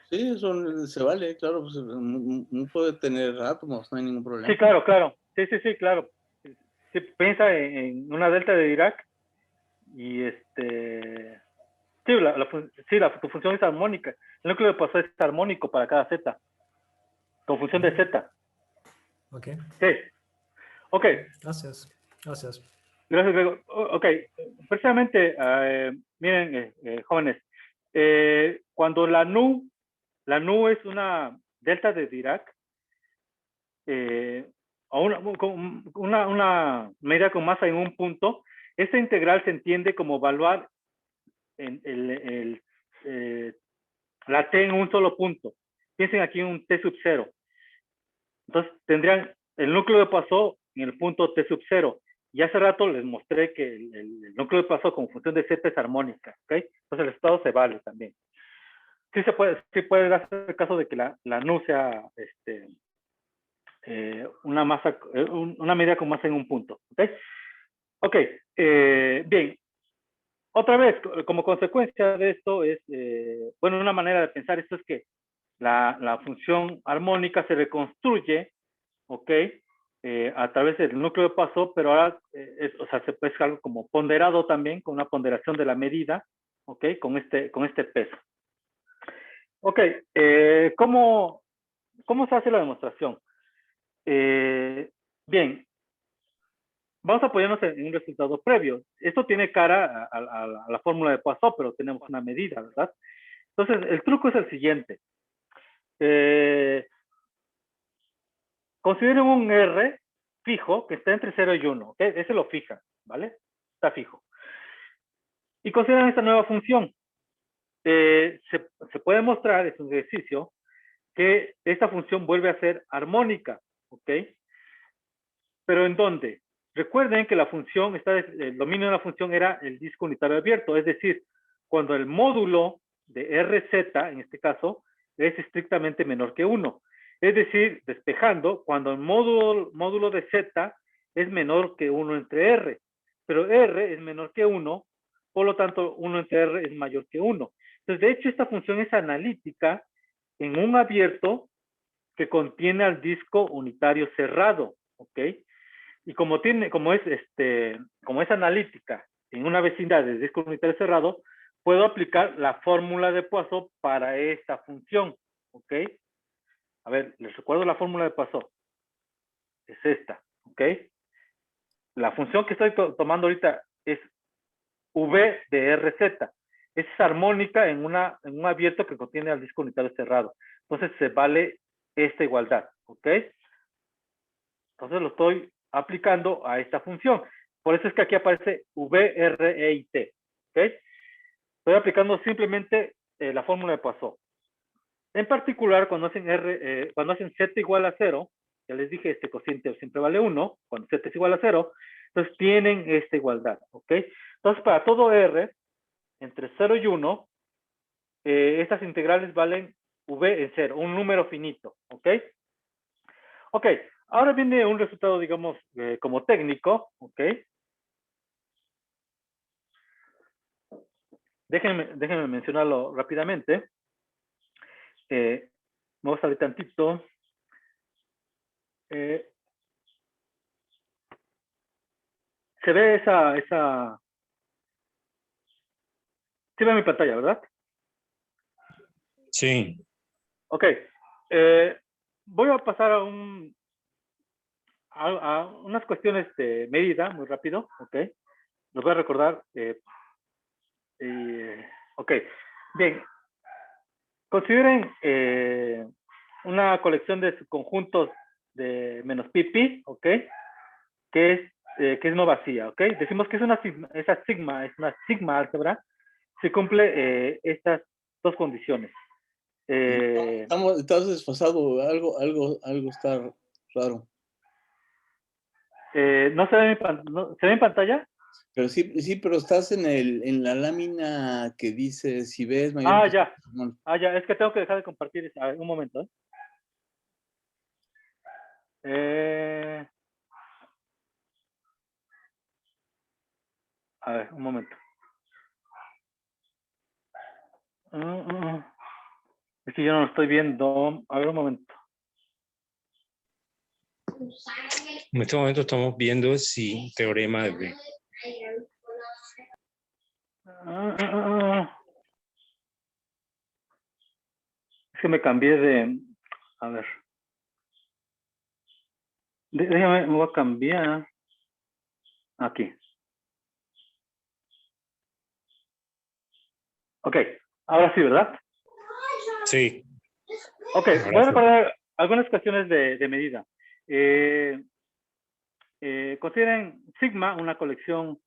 Sí, eso se vale, claro, pues no puede tener átomos, no hay ningún problema. Sí, claro. Sí, claro. Sí, piensa en una delta de Dirac y sí, tu función es armónica. El núcleo de Poisson es armónico para cada Z. Con función de Z. Ok. Sí. Ok. Gracias, Gregor. Ok. Precisamente, miren, jóvenes, cuando la nu es una delta de Dirac, o una medida con masa en un punto, esta integral se entiende como evaluar la t en un solo punto. Piensen aquí en un t sub 0. Entonces tendrían el núcleo de Poisson en el punto t sub 0. Y hace rato les mostré que el núcleo de Poisson como función de z es armónica. ¿Okay? Entonces el estado se vale también. Sí puede darse el caso de que la nu sea una medida con masa en un punto. Ok, bien. Otra vez, como consecuencia de esto es, bueno, una manera de pensar esto es que la función armónica se reconstruye, ¿ok? A través del núcleo de Poisson, pero ahora es algo como ponderado también, con una ponderación de la medida, ¿ok? Con este peso. Ok, ¿cómo se hace la demostración? Bien, vamos a apoyarnos en un resultado previo. Esto tiene cara a la fórmula de Poisson, pero tenemos una medida, ¿verdad? Entonces, el truco es el siguiente. Consideren un R fijo que está entre 0 y 1. ¿Okay? Ese lo fija, ¿vale? Está fijo. Y consideren esta nueva función. Se puede mostrar, es un ejercicio, que esta función vuelve a ser armónica, ¿ok? ¿Pero en dónde? Recuerden que la función, el dominio de la función era el disco unitario abierto, es decir, cuando el módulo de RZ, en este caso, es estrictamente menor que 1. Es decir, despejando, cuando el módulo de Z es menor que 1 entre R, pero R es menor que 1, por lo tanto, 1 entre R es mayor que 1. Entonces, de hecho, esta función es analítica en un abierto que contiene al disco unitario cerrado, ¿ok? Y como es analítica en una vecindad de disco unitario cerrado, puedo aplicar la fórmula de Poisson para esta función, ¿ok? A ver, les recuerdo la fórmula de Poisson. Es esta, ¿ok? La función que estoy tomando ahorita es V de RZ. Es armónica en un abierto que contiene al disco unitario cerrado. Entonces se vale esta igualdad, ¿ok? Entonces lo estoy aplicando a esta función. Por eso es que aquí aparece V, R, E y T. ¿Ok? Estoy aplicando simplemente la fórmula de Poisson. En particular, cuando hacen Z igual a 0, ya les dije, este cociente siempre vale 1, cuando Z es igual a 0, entonces tienen esta igualdad. ¿Ok? Entonces, para todo R, entre 0 y 1, estas integrales valen V en 0, un número finito. ¿Ok? Ok, ahora viene un resultado, digamos, como técnico, ¿ok? Déjenme mencionarlo rápidamente. Vamos a salir tantito. Se ve esa... Sí ve mi pantalla, ¿verdad? Sí. Ok. Voy a pasar a unas cuestiones de medida, muy rápido, ¿ok? Los voy a recordar. Ok. Bien. Consideren una colección de subconjuntos de menos pi, ¿ok? Que es no vacía, ¿ok? Decimos que es una sigma álgebra, si cumple estas dos condiciones. Estás desfasado, algo está raro. ¿No se ve ¿se ve en pantalla? Pero sí, pero estás en la lámina que dice si ves mayor. Ah, ya. Ah, ya, es que tengo que dejar de compartir. A ver, un momento. A ver, un momento. Es que yo no lo estoy viendo. A ver, un momento. En este momento estamos viendo si teorema de B. Es que me cambié de... A ver. Déjame, me voy a cambiar. Aquí. Ok. Ahora sí, ¿verdad? Sí. Ok, Ahora voy a sí. recordar algunas cuestiones de medida. Consideren sigma una colección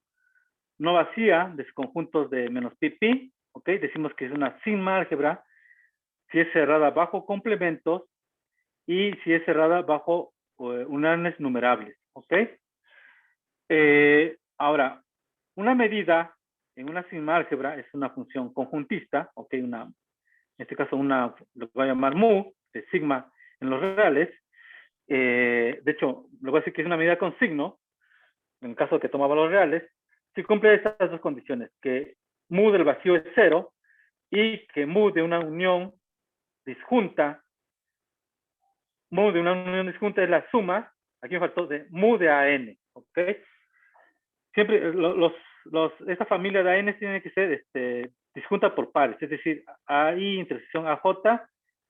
no vacía de conjuntos de menos pi. Ok, decimos que es una sigma álgebra si es cerrada bajo complementos y si es cerrada bajo uniones numerables. Ok. Ahora, una medida en una sigma álgebra es una función conjuntista, ok, en este caso lo voy a llamar mu, de sigma en los reales. De hecho, le voy a decir que es una medida con signo, en el caso de que toma valores reales, si cumple estas dos condiciones, que mu del vacío es 0 y que mu de una unión disjunta, es la suma, aquí me faltó, de mu de AN, ¿ok? Siempre esta familia de AN tiene que ser disjunta por pares, es decir, AI intersección AJ,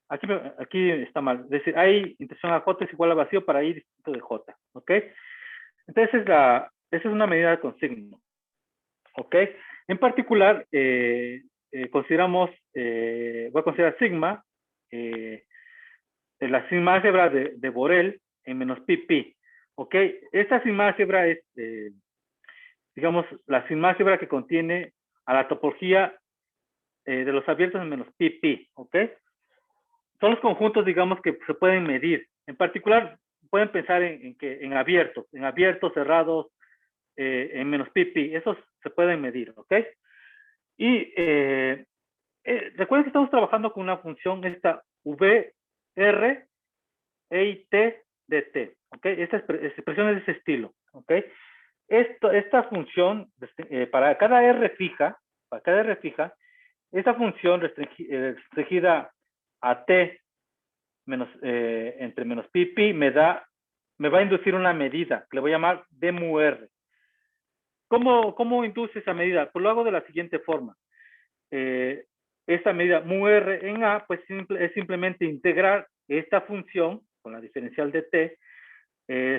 aquí está mal, es decir, AI intersección AJ es igual a vacío para I distinto de J, ¿ok? Entonces, esa es una medida con signo, ¿ok? En particular, voy a considerar sigma, la sigma álgebra de Borel en menos pi, ¿ok? Esta sigma álgebra es, digamos, la sigma álgebra que contiene a la topología de los abiertos en menos pi, ¿ok? Son los conjuntos, digamos, que se pueden medir. En particular, pueden pensar en abiertos, cerrados, en menos pi. Esos se pueden medir, ¿ok? Y recuerden que estamos trabajando con una función, esta VR EIT dt, ¿ok? Estas expresiones de ese estilo, ¿ok? Esta función, para cada R fija, esta función restringida a t entre menos pi me va a inducir una medida que le voy a llamar d mu r. ¿Cómo induce esa medida? Pues lo hago de la siguiente forma. Esta medida mu r en a, pues es simplemente integrar esta función con la diferencial de t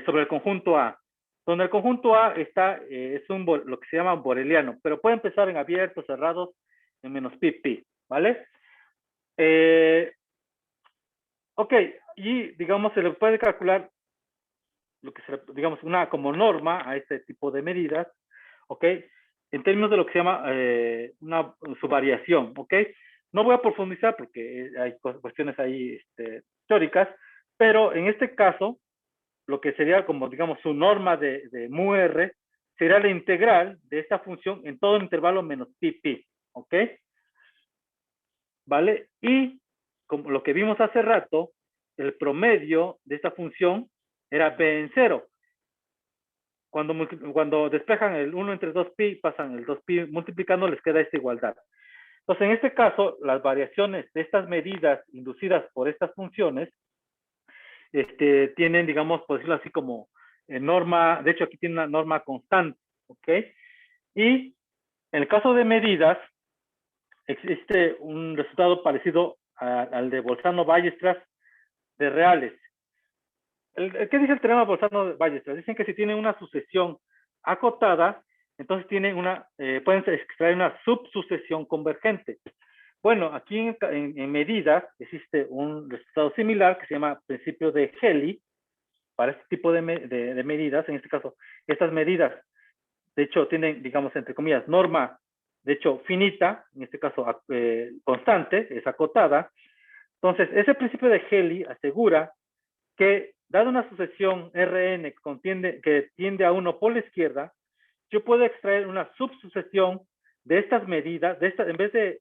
sobre el conjunto A, donde el conjunto A es lo que se llama boreliano, pero puede empezar en abiertos, cerrados, en menos pi, ¿vale? Ok, y digamos se le puede calcular lo que digamos como norma a este tipo de medidas, ok, en términos de lo que se llama su variación, ok. No voy a profundizar porque hay cuestiones ahí teóricas, pero en este caso, lo que sería como, digamos, su norma de mu r, será la integral de esta función en todo el intervalo menos pi, ¿ok? ¿Vale? Y como lo que vimos hace rato, el promedio de esta función era p en 0. Cuando despejan el 1 entre 2pi, pasan el 2pi multiplicando, les queda esta igualdad. Entonces, en este caso, las variaciones de estas medidas inducidas por estas funciones tienen, digamos, por decirlo así, como norma, de hecho aquí tiene una norma constante, ¿ok? Y en el caso de medidas, existe un resultado parecido al de Bolzano-Weierstrass de reales. ¿Qué dice el teorema Bolzano-Weierstrass? Dicen que si tienen una sucesión acotada, entonces pueden extraer una subsucesión convergente. Bueno, aquí en medidas existe un resultado similar que se llama principio de Helly para este tipo de medidas. En este caso, estas medidas, de hecho, tienen, digamos, entre comillas, norma, de hecho, finita, en este caso, constante, es acotada. Entonces, ese principio de Helly asegura que, dada una sucesión Rn que tiende a 1 por la izquierda, yo puedo extraer una subsucesión de estas medidas, en vez de,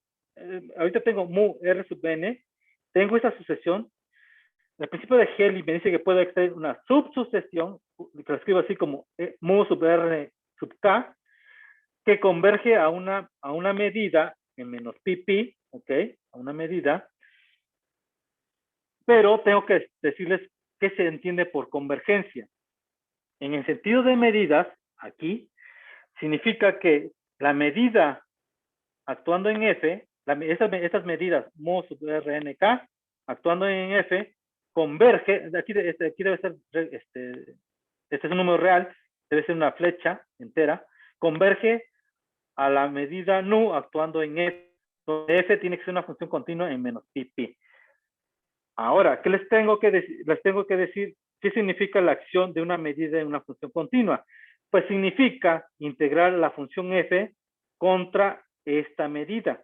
ahorita tengo mu r sub n, tengo esta sucesión. El principio de Helly me dice que puedo extraer una subsucesión, que lo escribo así como mu sub r sub k, que converge a una medida en menos pi, ¿ok? A una medida. Pero tengo que decirles qué se entiende por convergencia. En el sentido de medidas, aquí, significa que la medida actuando en F, estas medidas mu sub Rnk, actuando en F, converge, aquí debe ser, este es un número real, debe ser una flecha entera, converge a la medida nu actuando en F, donde f tiene que ser una función continua en menos pi pi. Ahora, ¿qué les tengo que decir? Les tengo que decir qué significa la acción de una medida en una función continua. Pues significa integrar la función f contra esta medida.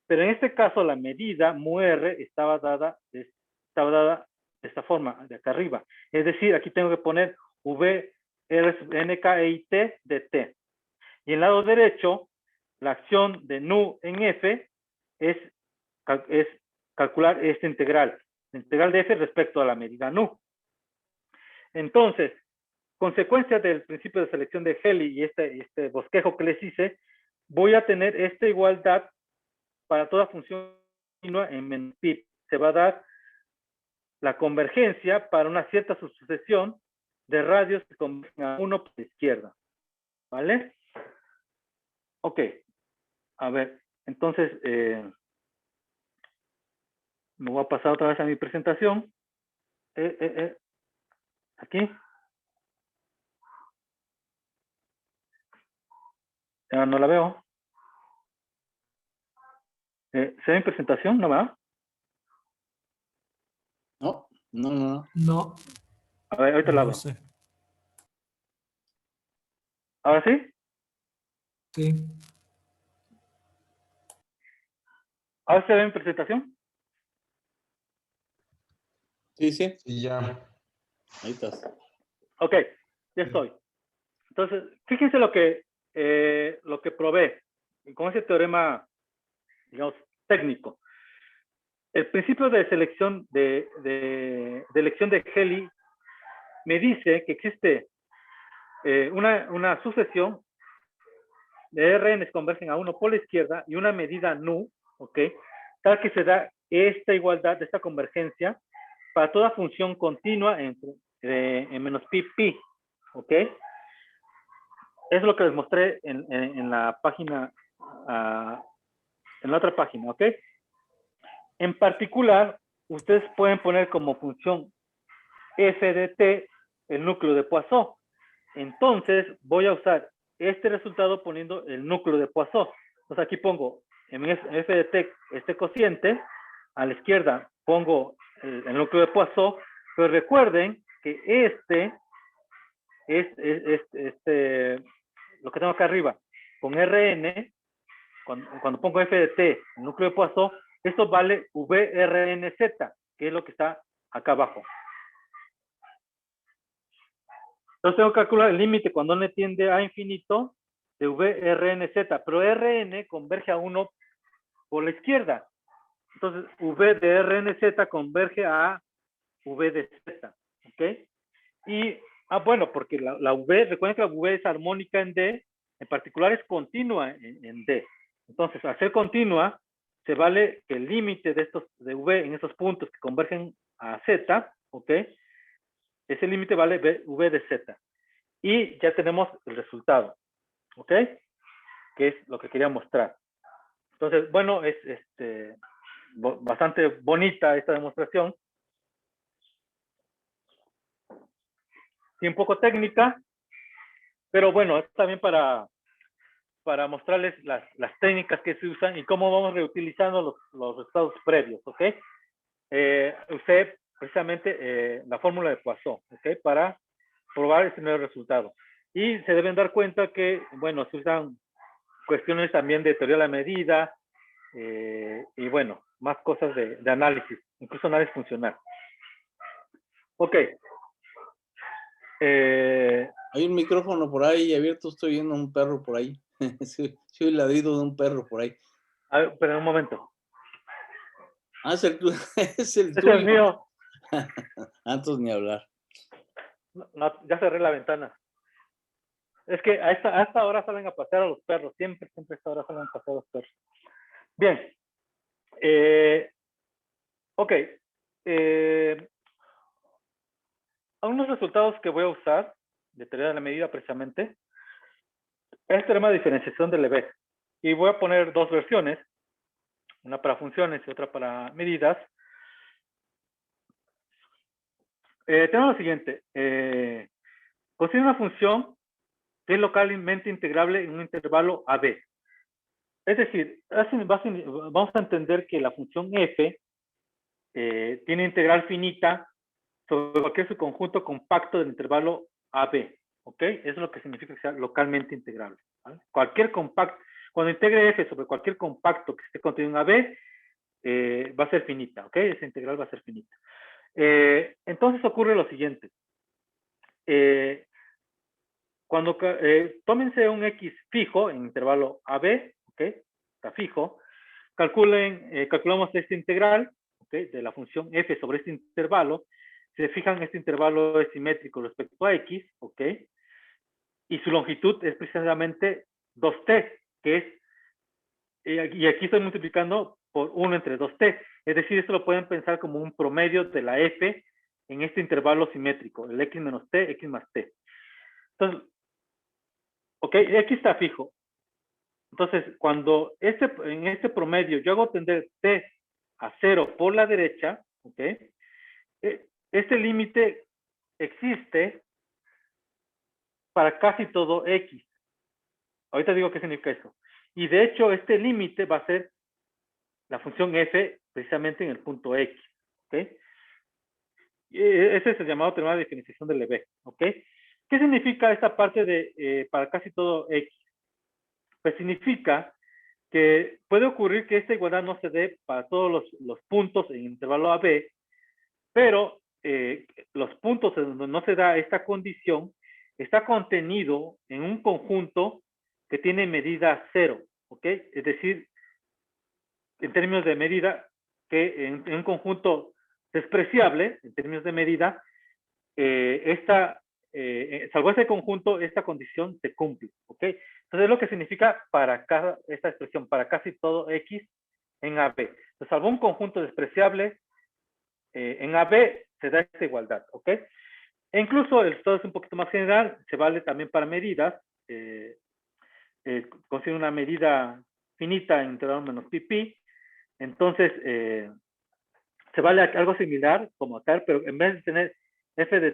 Pero en este caso, la medida mu r estaba dada de esta forma, de acá arriba. Es decir, aquí tengo que poner v r sub n k e i t de t. Y en el lado derecho, la acción de nu en f es calcular esta integral. La integral de f respecto a la medida nu. Entonces, consecuencia del principio de selección de Helly y este bosquejo que les hice, voy a tener esta igualdad para toda función continua en menos pi. Se va a dar la convergencia para una cierta sucesión de radios que convergen a 1 por la izquierda. ¿Vale? Ok. A ver, entonces, me voy a pasar otra vez a mi presentación. Aquí. Ya no la veo. ¿Se ve mi presentación? ¿No va? No, no, no, no. No, A ver, ahorita la no veo. sé. ¿Ahora sí? Sí, ¿Ahora se ve mi presentación? Sí, sí, Y ya. ahí estás. Ok, ya estoy. Entonces, fíjense lo que probé con ese teorema, digamos, técnico. El principio de selección de elección de Helly me dice que existe una sucesión de RNs convergen a 1 por la izquierda y una medida nu, ¿ok? Tal que se da esta igualdad, esta convergencia, para toda función continua en menos pi pi, ¿ok? Eso es lo que les mostré en la página, en la otra página, ¿ok? En particular, ustedes pueden poner como función f de t el núcleo de Poisson. Entonces, voy a usar este resultado poniendo el núcleo de Poisson. Entonces, aquí pongo en f de t este cociente. A la izquierda pongo el núcleo de Poisson. Pero recuerden que lo que tengo acá arriba, con Rn, cuando pongo f de t, el núcleo de Poisson, esto vale vrnz, que es lo que está acá abajo. Entonces tengo que calcular el límite cuando n tiende a infinito de vrnz, pero Rn converge a 1 por la izquierda. Entonces v de rnz converge a v de z, ¿ok? Y, bueno, porque la v, recuerden que la v es armónica en d, en particular es continua en d. Entonces, al ser continua, se vale que el límite de v en estos puntos que convergen a z, ¿ok? Ese límite vale v de z. Y ya tenemos el resultado, ¿ok? Que es lo que quería mostrar. Entonces, bueno, es bastante bonita esta demostración. Y un poco técnica, pero bueno, es también para mostrarles las técnicas que se usan y cómo vamos reutilizando los resultados previos, ¿ok? Usé precisamente la fórmula de Poisson, ¿ok? Para probar ese nuevo resultado. Y se deben dar cuenta que, bueno, se usan cuestiones también de teoría de la medida y, bueno, más cosas de análisis, incluso análisis funcional. Ok. Hay un micrófono por ahí abierto, estoy viendo un perro por ahí. Sí, el ladrido de un perro por ahí. A ver, pero un momento. Ah, es el tuyo. Es el mío. Antes ni hablar. No, ya cerré la ventana. Es que a esta hora salen a pasear a los perros. Siempre a esta hora salen a pasear a los perros. Bien. Ok. Algunos resultados que voy a usar de teoría de la medida precisamente es el teorema de diferenciación de Lebesgue. Y voy a poner dos versiones. Una para funciones y otra para medidas. Tenemos lo siguiente. Considera una función que es localmente integrable en un intervalo AB. Es decir, vamos a entender que la función f tiene integral finita sobre cualquier subconjunto compacto del intervalo AB. ¿Ok? Eso es lo que significa que sea localmente integrable. ¿Vale? Cualquier compacto, cuando integre f sobre cualquier compacto que esté contenido en AB, va a ser finita. ¿Ok? Esa integral va a ser finita. Entonces ocurre lo siguiente. Cuando tómense un x fijo en intervalo AB, ¿ok? Está fijo. Calculamos esta integral, ¿ok? De la función f sobre este intervalo. Se fijan, este intervalo es simétrico respecto a x, ¿ok? Y su longitud es precisamente 2t, que es, y aquí estoy multiplicando por 1 entre 2t. Es decir, esto lo pueden pensar como un promedio de la f en este intervalo simétrico, el x menos t, x más t. Entonces, ok, x está fijo. Entonces, cuando en este promedio yo hago tender t a 0 por la derecha, ok, este límite existe para casi todo x. Ahorita digo qué significa eso. Y de hecho, este límite va a ser la función f precisamente en el punto x. ¿Ok? Ese es el llamado teorema de diferenciación de Lebesgue. ¿Ok? ¿Qué significa esta parte de para casi todo x? Pues significa que puede ocurrir que esta igualdad no se dé para todos los puntos en intervalo AB, pero los puntos en donde no se da esta condición está contenido en un conjunto que tiene medida 0, ¿ok? Es decir, en términos de medida, que en un conjunto despreciable, en términos de medida, salvo ese conjunto, esta condición se cumple, ¿ok? Entonces, lo que significa para esta expresión, para casi todo x en AB. Entonces, salvo un conjunto despreciable, en AB se da esta igualdad, ¿ok? E incluso, esto es un poquito más general, se vale también para medidas. Consigue una medida finita en intervalo menos pi. Entonces, se vale algo similar como tal, pero en vez de tener f de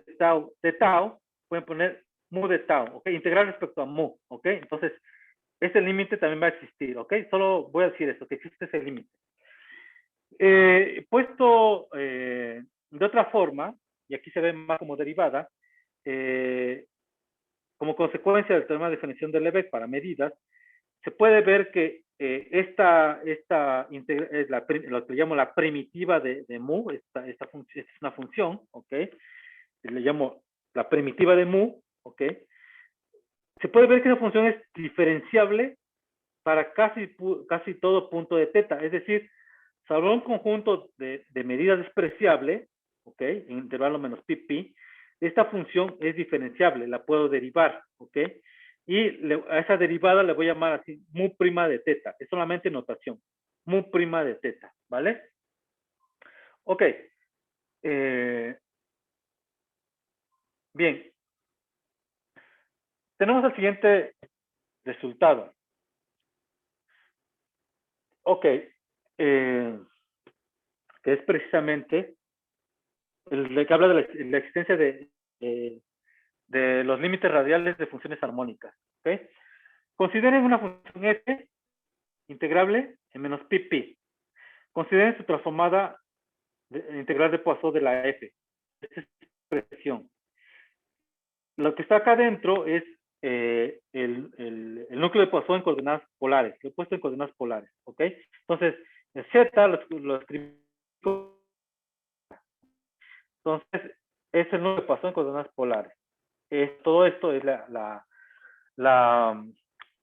tau, pueden poner mu de tau, ¿ok? Integral respecto a mu, ¿ok? Entonces, este límite también va a existir, ¿ok? Solo voy a decir eso, que existe ese límite. Puesto de otra forma, y aquí se ve más como derivada, como consecuencia del teorema de definición de Lebesgue para medidas, se puede ver que esta es lo que llamo la primitiva de mu, esta es una función, ¿ok? Le llamo la primitiva de mu, ¿ok? Se puede ver que esa función es diferenciable para casi todo punto de teta, es decir, salvo un conjunto de medidas despreciable, ¿ok? En intervalo menos pi, esta función es diferenciable, la puedo derivar, ¿ok? Y a esa derivada le voy a llamar así, mu prima de teta. Es solamente notación. Mu prima de teta, ¿vale? Ok. Bien. Tenemos el siguiente resultado. Ok. Que es precisamente el que habla de la existencia de los límites radiales de funciones armónicas. ¿Ok? Consideren una función f integrable en menos pi. Consideren su transformada integral de Poisson de la f. Esta expresión. Lo que está acá adentro es el núcleo de Poisson en coordenadas polares. Lo he puesto en coordenadas polares. ¿Ok? Entonces, el z lo escribí. Entonces, es el núcleo de Poisson en coordenadas polares. Todo esto es la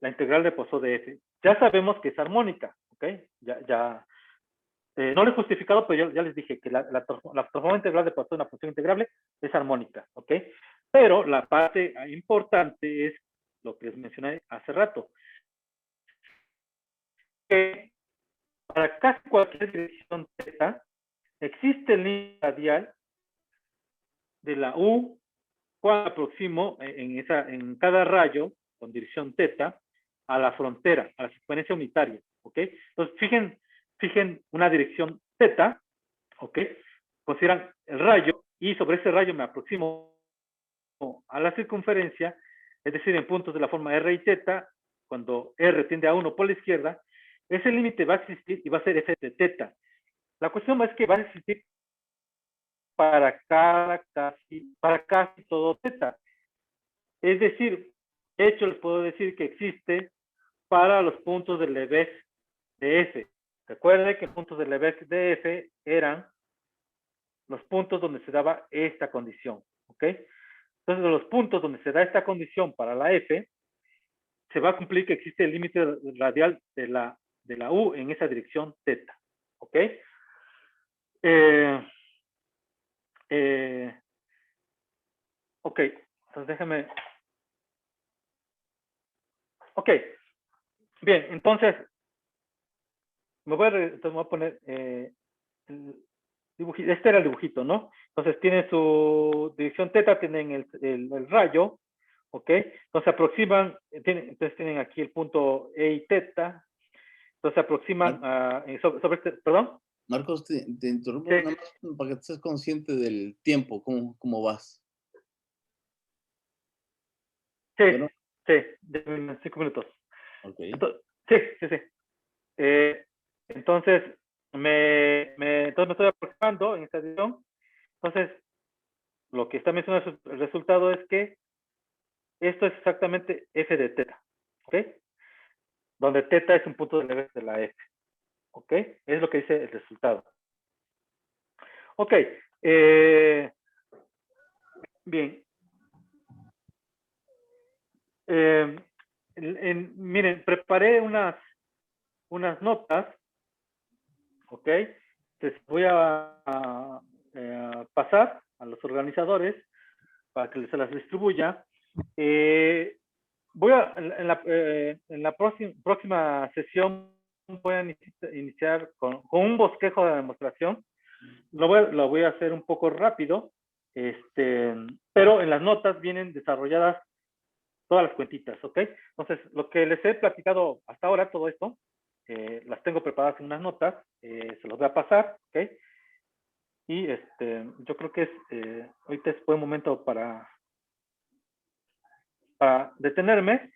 integral de Poisson de f. Ya sabemos que es armónica. ¿Ok? No lo he justificado, pero ya les dije que la transformación integral de Poisson en una función integrable es armónica, ¿ok? Pero la parte importante es lo que les mencioné hace rato. Que para casi cualquier dirección θ, existe el límite radial de la U cuando aproximo en cada rayo con dirección θ a la frontera, a la secuencia unitaria, ¿ok? Entonces, fijen una dirección θ, ¿ok? Consideran el rayo y sobre ese rayo me aproximo a la circunferencia, es decir, en puntos de la forma r y θ, cuando r tiende a 1 por la izquierda, ese límite va a existir y va a ser f de teta. La cuestión es que va a existir para casi todo teta. Es decir, de hecho les puedo decir que existe para los puntos de Lebesgue de F. Recuerden que puntos de Lebesgue de F eran los puntos donde se daba esta condición, ¿ok? Entonces, de los puntos donde se da esta condición para la F, se va a cumplir que existe el límite radial de la U en esa dirección teta, ¿ok? Ok, entonces déjame. Ok, bien, entonces me voy a poner el dibujito. Este era el dibujito, ¿no? Entonces tiene su dirección teta, tienen el rayo, ¿ok? Entonces aproximan, entonces tienen aquí el punto E y teta, entonces aproximan sobre este, perdón. Marcos, te interrumpo Sí. nada más para que estés consciente del tiempo, cómo vas. Sí, Bueno. sí, de 5 minutos. Ok. Entonces, sí. Entonces, entonces me estoy aproximando en esta dirección. Entonces, lo que está mencionando el resultado es que esto es exactamente f de teta, ¿ok? Donde teta es un punto de Lebesgue de la f, ¿ok? Es lo que dice el resultado. Ok, bien. Miren, preparé unas notas, ¿ok? Entonces voy a pasar a los organizadores para que se las distribuya. En la próxima sesión voy a iniciar con un bosquejo de demostración. Lo voy a hacer un poco rápido, pero en las notas vienen desarrolladas todas las cuentitas, ¿ok? Entonces, lo que les he platicado hasta ahora, todo esto, las tengo preparadas en unas notas, se los voy a pasar, ¿ok? Y yo creo que ahorita es buen momento para detenerme.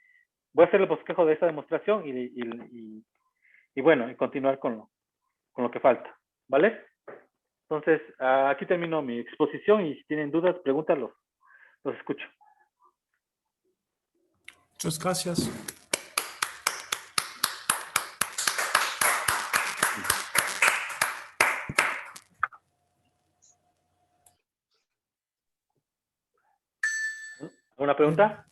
Voy a hacer el bosquejo de esta demostración y bueno, y continuar con lo que falta, ¿vale? Entonces, aquí termino mi exposición y si tienen dudas, preguntas, los escucho. Muchas gracias. ¿Alguna pregunta?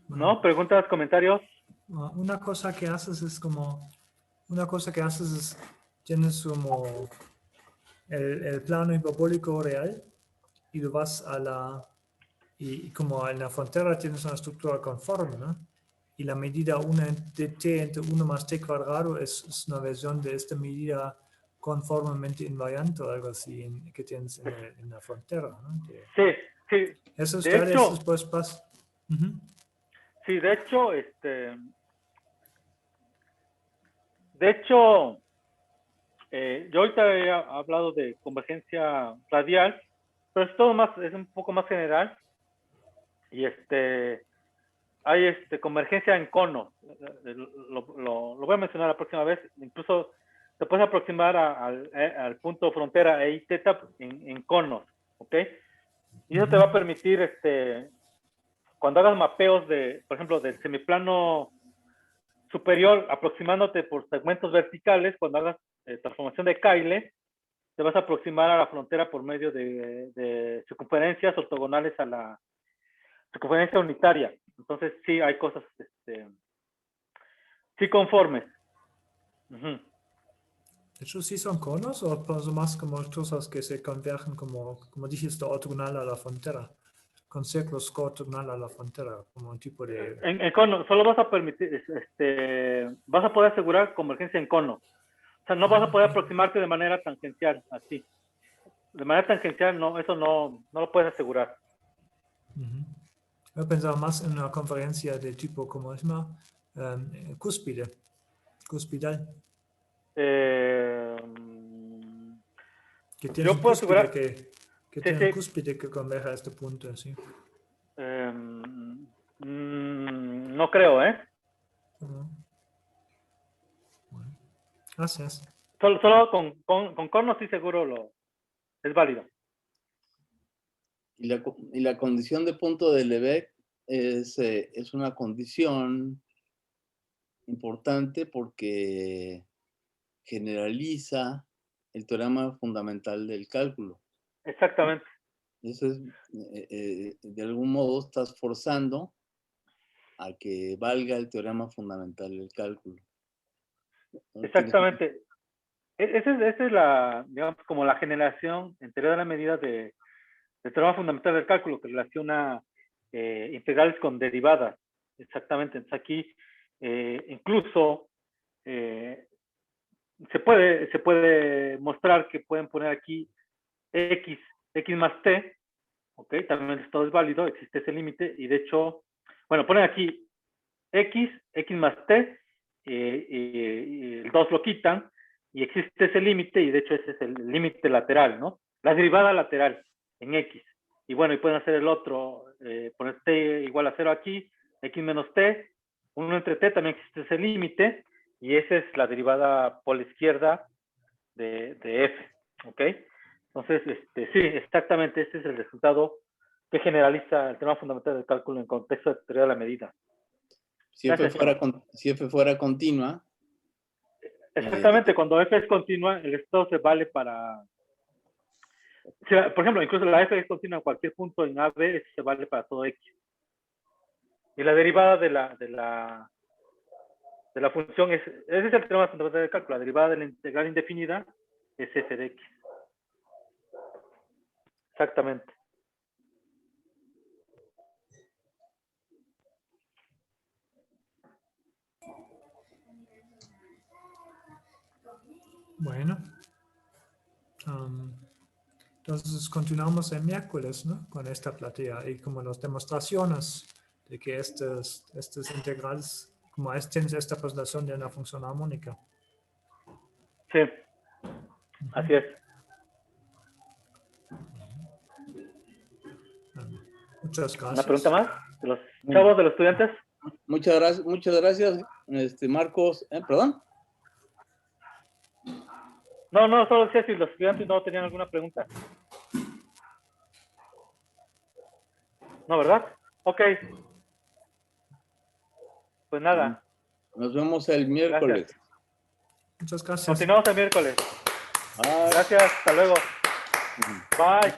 ¿No? ¿Preguntas, comentarios? Una cosa que haces es tienes como el plano hiperbólico real y tú vas y como en la frontera tienes una estructura conforme, ¿no? Y la medida 1 de t entre 1 más t cuadrado es una versión de esta medida conformemente invariante o algo así que tienes en la frontera, ¿no? Sí. Eso De hecho, después pasa. Sí, de hecho, yo ahorita he hablado de convergencia radial, pero es un poco más general. Y hay convergencia en cono. Lo voy a mencionar la próxima vez. Incluso te puedes aproximar al punto frontera E y teta en conos, ¿ok? Y eso te va a permitir, cuando hagas mapeos por ejemplo, del semiplano superior, aproximándote por segmentos verticales, cuando hagas transformación de Cayley, te vas a aproximar a la frontera por medio de circunferencias ortogonales a la circunferencia unitaria. Entonces, sí, hay cosas, sí conformes. ¿Eso sí son conos o son más como cosas que se convergen como dijiste, ortogonal a la frontera? Con círculos ortogonal a la frontera, como un tipo de... En cono, solo vas a permitir, vas a poder asegurar convergencia en cono. O sea, no vas a poder aproximarte de manera tangencial, así. De manera tangencial, no, eso no lo puedes asegurar. Yo pensaba más en una conferencia de tipo, ¿cómo se llama? Cúspide, cuspidal. Que tiene Yo un puedo cúspide asegurar, que sí, tiene un sí, cúspide que converge a este punto, sí. no creo, ¿eh? Ujú. Bueno, gracias. Solo con cono sí seguro es válido. Y la condición de punto de Lebesgue es una condición importante porque generaliza el teorema fundamental del cálculo. Exactamente. Eso es, de algún modo, estás forzando a que valga el teorema fundamental del cálculo. ¿No? Exactamente. Esa es la, digamos, como la generación en teoría de la medida del teorema fundamental del cálculo, que relaciona integrales con derivadas. Exactamente. Entonces aquí incluso se puede mostrar que pueden poner aquí x más t, ¿ok? También esto es válido, existe ese límite, y de hecho, bueno, ponen aquí x más t, y el 2 lo quitan, y existe ese límite, y de hecho ese es el límite lateral, ¿no? La derivada lateral en x. Y bueno, y pueden hacer el otro, poner t igual a 0 aquí, x menos t, 1 entre t, también existe ese límite, y esa es la derivada por la izquierda de f, ¿ok? Entonces, sí, exactamente, este es el resultado que generaliza el tema fundamental del cálculo en contexto de teoría de la medida. Si f fuera continua. Exactamente, cuando f es continua, el estado se vale para... O sea, por ejemplo, incluso la f es continua en cualquier punto en A, B, eso se vale para todo x. Y la derivada de la función ese es el tema fundamental del cálculo, la derivada de la integral indefinida es f de x. Exactamente. Bueno. Entonces continuamos el miércoles, ¿no? Con esta plática y como las demostraciones de que estos integrales, como tienes esta presentación de una función armónica. Sí, así es. Muchas ¿Una pregunta gracias. más de los chavos, de los estudiantes? Muchas gracias, Marcos. ¿Perdón? No, solo decía si los estudiantes no tenían alguna pregunta. No, ¿verdad? Ok. Pues nada. Nos vemos el miércoles. Gracias. Muchas gracias. Continuamos el miércoles. Bye. Gracias, hasta luego. Bye.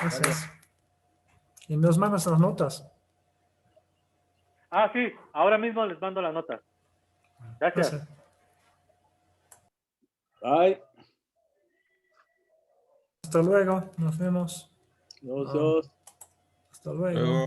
Gracias. Y nos mandas las notas. Ah, sí, ahora mismo les mando la nota. Gracias. Bye. Hasta luego, nos vemos. Dos. Hasta luego.